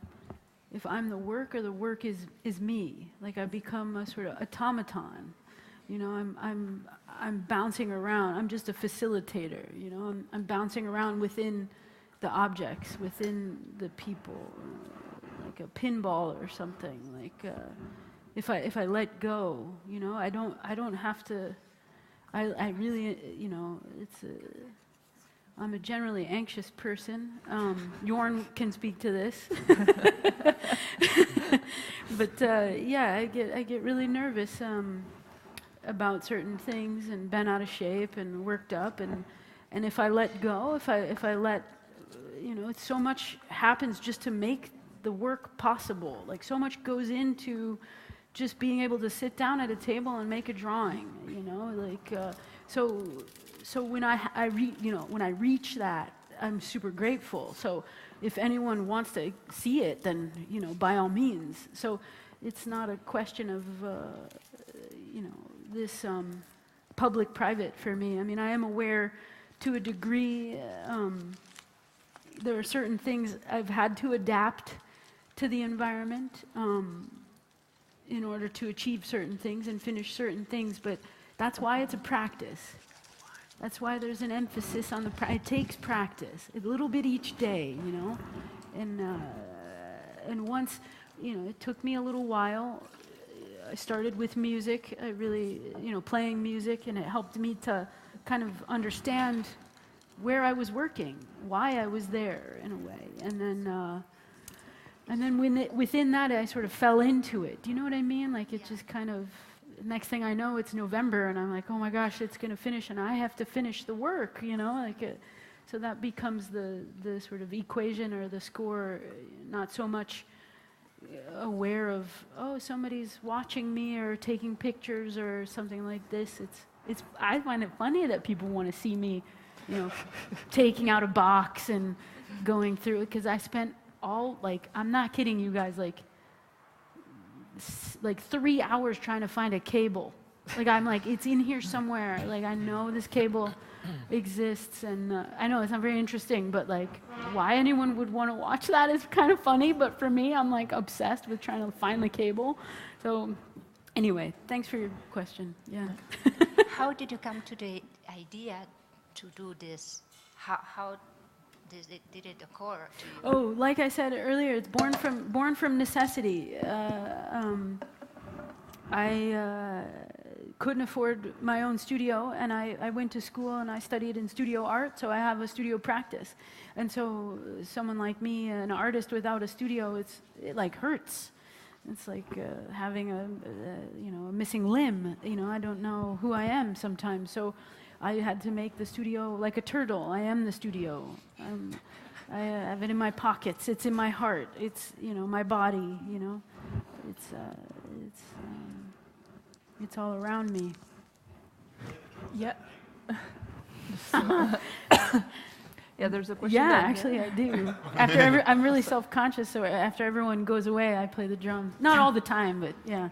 the work or the work is me. Like I become a sort of automaton. You know, I'm bouncing around. I'm just a facilitator, you know. I'm bouncing around within the objects, within the people, like a pinball or something. Like if I let go, you know, I don't have to. I really, you know, I'm a generally anxious person. Jorn can speak to this. But yeah, I get really nervous about certain things and been out of shape and worked up, and if I let go, if I let, you know, so much happens just to make the work possible. Like so much goes into just being able to sit down at a table and make a drawing, you know, like so when when I reach that, I'm super grateful. So if anyone wants to see it, then, you know, by all means. So it's not a question of you know, this public-private for me. I mean, I am aware to a degree. There are certain things I've had to adapt to the environment in order to achieve certain things and finish certain things, but that's why it's a practice. That's why there's an emphasis on it takes practice, a little bit each day, you know, and once, you know, it took me a little while. I started with music. I really, you know, playing music, and it helped me to kind of understand where I was working, why I was there in a way, and then within that, I sort of fell into it. Do you know what I mean? Like it just kind of. Next thing I know, it's November, and I'm like, oh my gosh, it's going to finish, and I have to finish the work, you know, like so that becomes the sort of equation or the score. Not so much aware of, oh, somebody's watching me or taking pictures or something like this. It's I find it funny that people want to see me, you know, taking out a box and going through it, because I spent I'm not kidding you guys, like 3 hours trying to find a cable. Like I'm like, it's in here somewhere. Like I know this cable exists, and I know it's not very interesting, but like why anyone would want to watch that is kind of funny. But for me, I'm like obsessed with trying to find the cable. So anyway, thanks for your question. Yeah. How did you come to the idea to do this? How did it occur to you? Oh, like I said earlier, it's born from necessity. I couldn't afford my own studio, and I went to school and I studied in studio art, so I have a studio practice. And so someone like me, an artist without a studio, it like hurts. It's like having a missing limb. I don't know who I am sometimes. So I had to make the studio like a turtle. I am the studio. I have it in my pockets. It's in my heart. It's my body. It's all around me. Yeah. Yeah, there's a question. Yeah, actually, I do. I'm really self-conscious, so after everyone goes away, I play the drums. Not all the time, but yeah.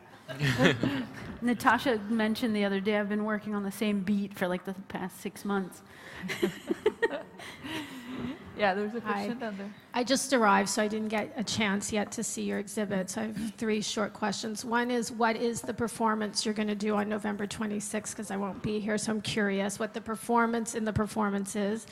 Natasha mentioned the other day I've been working on the same beat for like the past 6 months. Yeah, there's a question down there. I just arrived, so I didn't get a chance yet to see your exhibit. So I have 3 short questions. One is, what is the performance you're going to do on November 26th? Because I won't be here, so I'm curious what the performance in the performance is.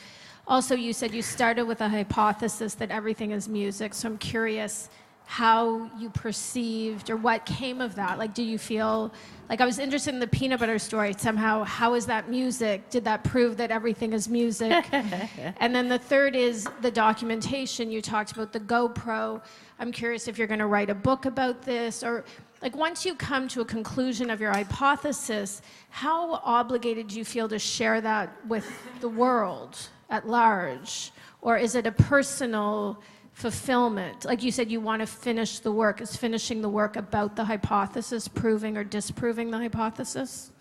Also, you said you started with a hypothesis that everything is music, so I'm curious how you perceived or what came of that. Like, do you feel, like I was interested in the peanut butter story somehow, how is that music? Did that prove that everything is music? And then the third is the documentation. You talked about the GoPro. I'm curious if you're going to write a book about this, or like once you come to a conclusion of your hypothesis, how obligated do you feel to share that with the world at large? Or is it a personal fulfillment? Like you said, you want to finish the work. Is finishing the work about the hypothesis proving or disproving the hypothesis?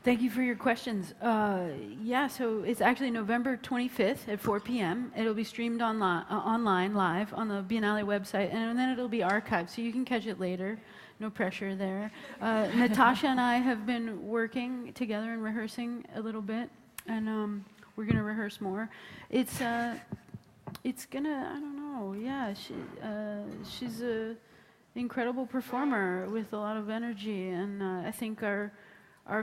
Thank you for your questions. Yeah, so it's actually November 25th at 4 p.m. It'll be streamed online live on the Biennale website, and then it'll be archived, so you can catch it later. No pressure there. Natasha and I have been working together and rehearsing a little bit, and we're going to rehearse more. It's gonna, I don't know, yeah, she's a incredible performer with a lot of energy, and I think our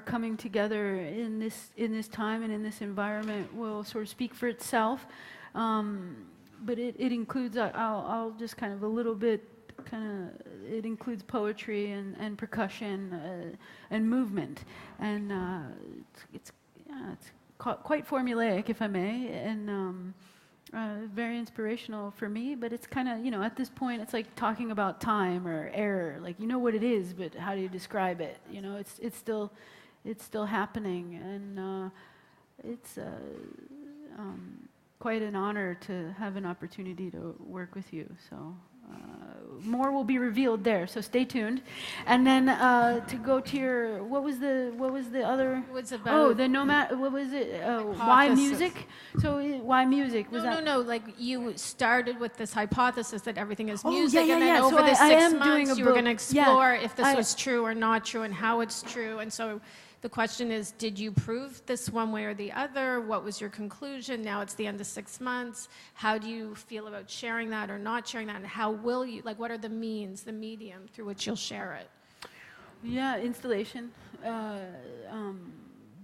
coming together in this time and in this environment will sort of speak for itself, but it includes, I'll just kind of a little bit, it includes poetry and percussion and movement, and it's quite formulaic, if I may, and very inspirational for me, but it's kind of, at this point, it's like talking about time or error. Like, you know what it is, but how do you describe it? It's still happening, and it's quite an honor to have an opportunity to work with you. So more will be revealed there. So stay tuned. And then to go to your, what was the other? What's about? Oh, the nomad. What was it? Why music? So why music? Was No. Like you started with this hypothesis that everything is Oh, music, yeah, and then yeah. over So the I 6 am doing months a you were book. going to explore Yeah. if this was true or not true, and how it's true. And so the question is, did you prove this one way or the other? What was your conclusion? Now it's the end of 6 months. How do you feel about sharing that or not sharing that? And how will you, like, what are the means, the medium through which you'll share it? Yeah, installation.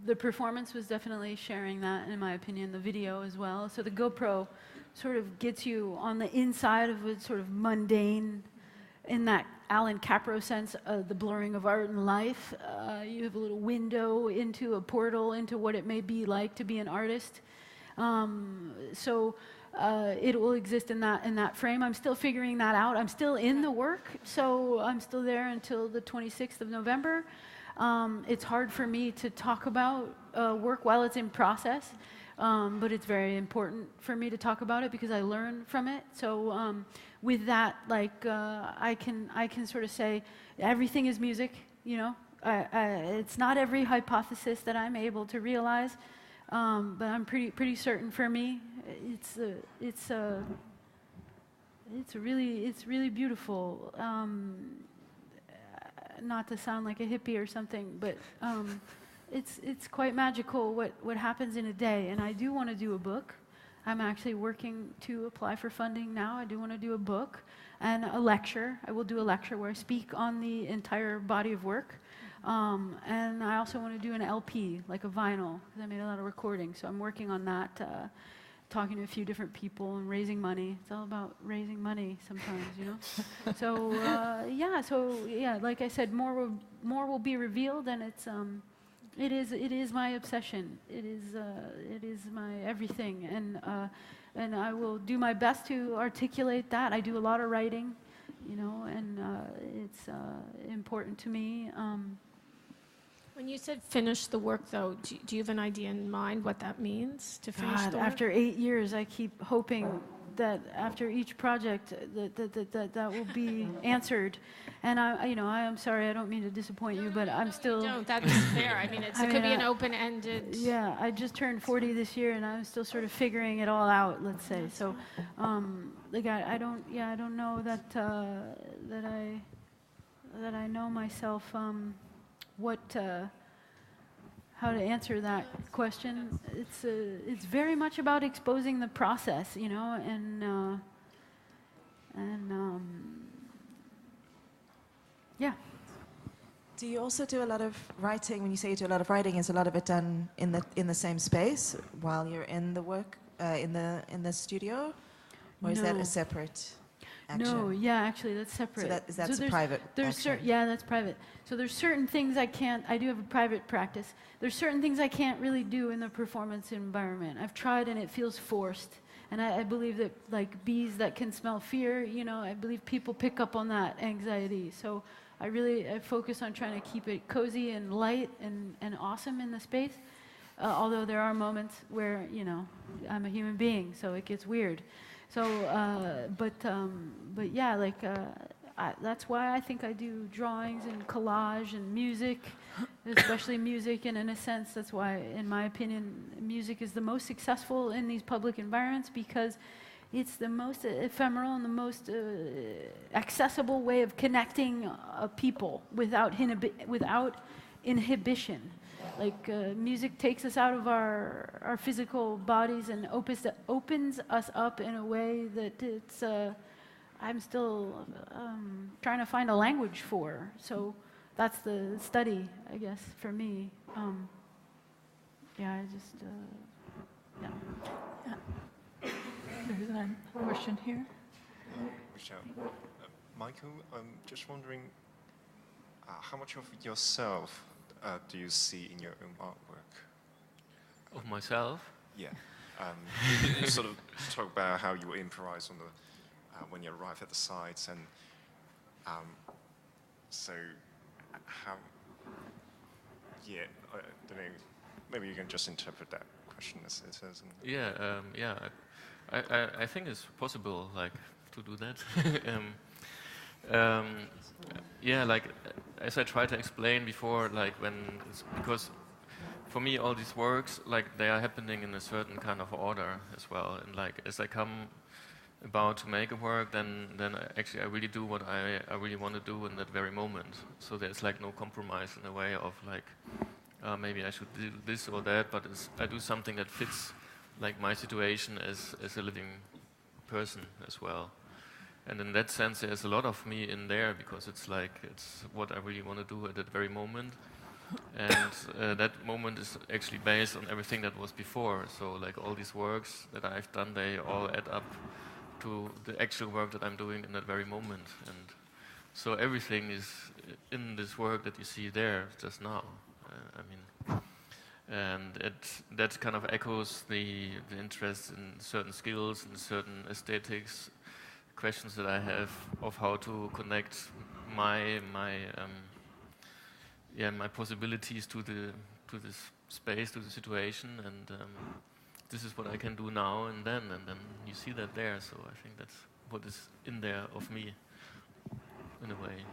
The performance was definitely sharing that, in my opinion, the video as well. So the GoPro sort of gets you on the inside of a sort of mundane, in that Alan Capro sense, the blurring of art and life. You have a little window into a portal into what it may be like to be an artist. So it will exist in that frame. I'm still figuring that out. I'm still in the work, so I'm still there until the 26th of November. It's hard for me to talk about work while it's in process, but it's very important for me to talk about it because I learn from it. So with that, like I can sort of say everything is music. It's not every hypothesis that I'm able to realize, but I'm pretty certain for me. It's really beautiful. Not to sound like a hippie or something, but it's quite magical what happens in a day. And I do want to do a book. I'm actually working to apply for funding now. I do want to do a book and a lecture. I will do a lecture where I speak on the entire body of work. And I also want to do an LP, like a vinyl, because I made a lot of recordings. So I'm working on that talking to a few different people and raising money. It's all about raising money sometimes, you know. So yeah, like I said, more will be revealed, and it is my obsession. It is my everything, and I will do my best to articulate that. I do a lot of writing, you know, and it's important to me. When you said finish the work, though, do you have an idea in mind what that means, to finish the work? After 8 years, I keep hoping that after each project that will be answered. And I am sorry, I don't mean to disappoint you, but I'm still... No, that's fair. I mean, it could be an open-ended... Yeah, I just turned 40 this year, and I'm still sort of figuring it all out, let's say. So, like, I don't know that I know myself how to answer that question. It's very much about exposing the process, you know, yeah. Do you also do a lot of writing? When you say you do a lot of writing, is a lot of it done in the same space while you're in the work in the studio, or is that a separate action? No, yeah, actually that's separate. So that's a private action. Yeah, that's private. So there's certain things I do have a private practice. There's certain things I can't really do in the performance environment. I've tried and it feels forced. And I believe that, like bees that can smell fear, you know, I believe people pick up on that anxiety. So I focus on trying to keep it cozy and light and awesome in the space. Although there are moments where, you know, I'm a human being, so it gets weird. So, but yeah, like that's why I think I do drawings and collage and music, especially music. And in a sense, that's why, in my opinion, music is the most successful in these public environments, because it's the most ephemeral and the most accessible way of connecting people without inhibition. Like music takes us out of our physical bodies and opens us up in a way that it's I'm still trying to find a language for. So that's the study, I guess, for me. Yeah, I just yeah. There's a question here. Michelle, Michael, I'm just wondering how much of yourself do you see in your own artwork? Of myself? Yeah. You sort of talk about how you improvise on the when you arrive at the sites, and so how? Yeah, I don't know. Maybe you can just interpret that question as it is. Yeah. I think it's possible, like, to do that. Yeah, like as I tried to explain before, like because for me all these works, like they are happening in a certain kind of order as well, and like as I come about to make a work, then I really do what I really want to do in that very moment. So there's like no compromise in a way of like maybe I should do this or that, but I do something that fits like my situation as a living person as well. And in that sense, there's a lot of me in there, because it's what I really want to do at that very moment. And that moment is actually based on everything that was before. So like all these works that I've done, they all add up to the actual work that I'm doing in that very moment. And so everything is in this work that you see there just now. And that kind of echoes the interest in certain skills and certain aesthetics, questions that I have of how to connect my possibilities to this space, to the situation, and this is what I can do now and then you see that there. So I think that's what is in there of me, in a way.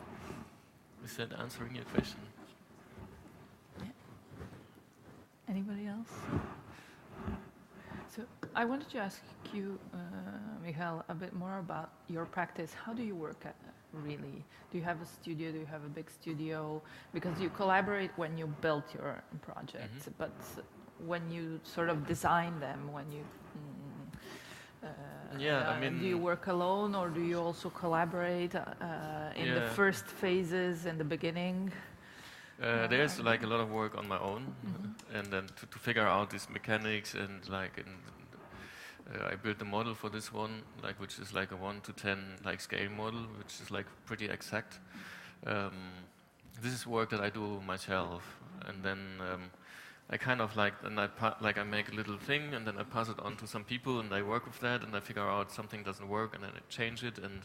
Is that answering your question? Yeah. Anybody else? So I wanted to ask you, Michael, a bit more about your practice. How do you work really? Do you have a studio? Do you have a big studio? Because you collaborate when you build your projects, but when you sort of design them, when you do you work alone, or do you also collaborate in the first phases, in the beginning? There's like a lot of work on my own, and then to figure out these mechanics and like I built a model for this one, like which is like a 1 to 10 like scale model, which is like pretty exact. This is work that I do myself, and then I kind of like, and I make a little thing, and then I pass it on to some people, and I work with that, and I figure out something doesn't work, and then I change it, and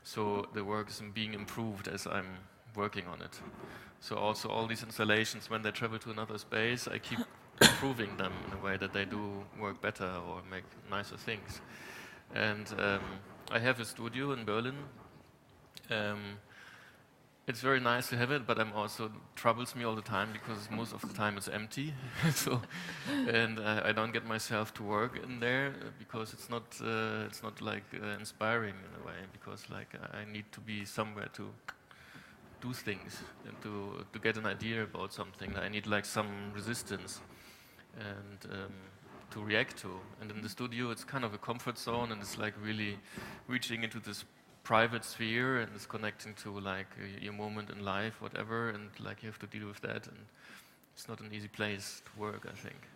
so the work is being improved as I'm working on it. So also all these installations, when they travel to another space, I keep improving them in a way that they do work better or make nicer things. And I have a studio in Berlin. It's very nice to have it, but also troubles me all the time because most of the time it's empty. So, and I don't get myself to work in there because it's not like inspiring in a way, because like I need to be somewhere to do things and to get an idea about something. I need like some resistance and to react to. And in the studio, it's kind of a comfort zone, and it's like really reaching into this private sphere, and it's connecting to like your moment in life, whatever, and like you have to deal with that, and it's not an easy place to work, I think.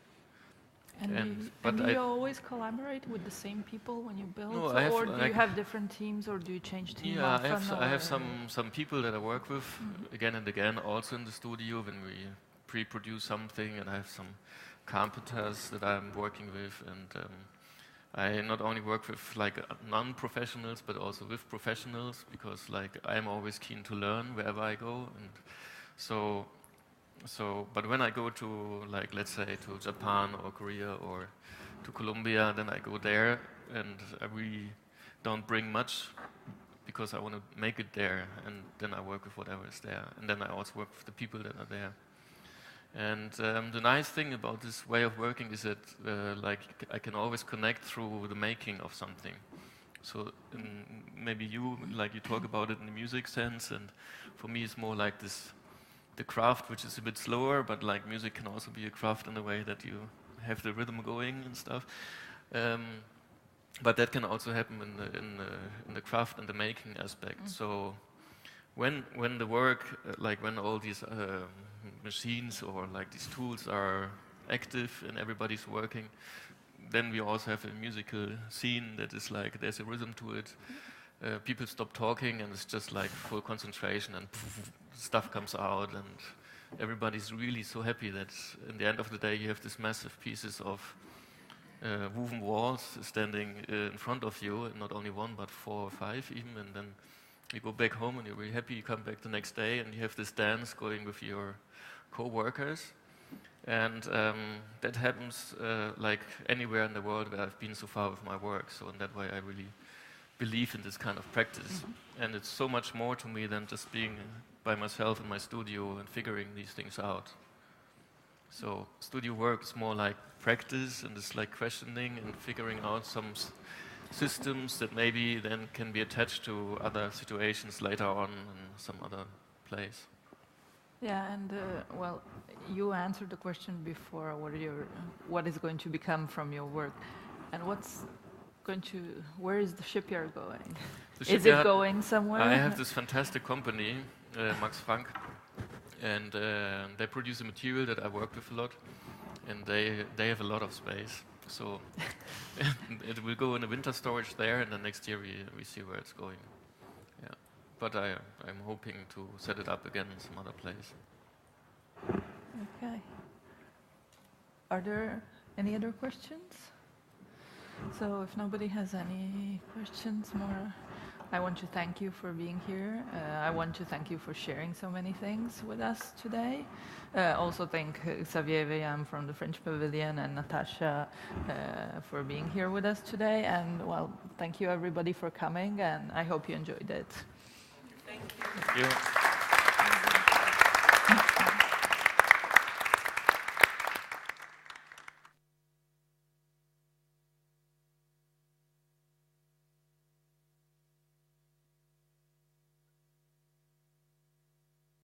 And do you always collaborate with the same people when you build? No, or do you have different teams, or do you change teams often? I have some people that I work with again and again, also in the studio when we pre-produce something, and I have some carpenters that I'm working with, and I not only work with like non-professionals, but also with professionals, because like I'm always keen to learn wherever I go, and so. But when I go to, like, let's say to Japan or Korea or to Colombia, then I go there and I really don't bring much because I want to make it there, and then I work with whatever is there, and then I also work with the people that are there. And the nice thing about this way of working is that like I can always connect through the making of something. So maybe you talk about it in the music sense, and for me it's more like this. The craft, which is a bit slower, but like music can also be a craft in the way that you have the rhythm going and stuff. But that can also happen in the craft and the making aspect. So when the work, like when all these machines or like these tools are active and everybody's working, then we also have a musical scene that is like there's a rhythm to it. People stop talking and it's just like full concentration, and stuff comes out, and everybody's really so happy that in the end of the day you have these massive pieces of woven walls standing in front of you, and not only one but 4 or 5 even, and then you go back home and you're really happy. You come back the next day and you have this dance going with your co-workers, and that happens like anywhere in the world where I've been so far with my work. So in that way I really believe in this kind of practice, and it's so much more to me than just being by myself in my studio and figuring these things out. So studio work is more like practice, and it's like questioning and figuring out some systems that maybe then can be attached to other situations later on in some other place. Yeah, and well, you answered the question before. What is going to become from your work, and where is the shipyard going? Is it going somewhere? I have this fantastic company, Max Frank, and they produce a material that I work with a lot, and they have a lot of space. So it will go in a winter storage there, and then next year we see where it's going. Yeah, but I'm hoping to set it up again in some other place. Okay. Are there any other questions? So if nobody has any questions more, I want to thank you for being here. I want to thank you for sharing so many things with us today. Also thank Xavier Veillam from the French Pavilion and Natasha for being here with us today. And well, thank you everybody for coming, and I hope you enjoyed it. Thank you. Thank you.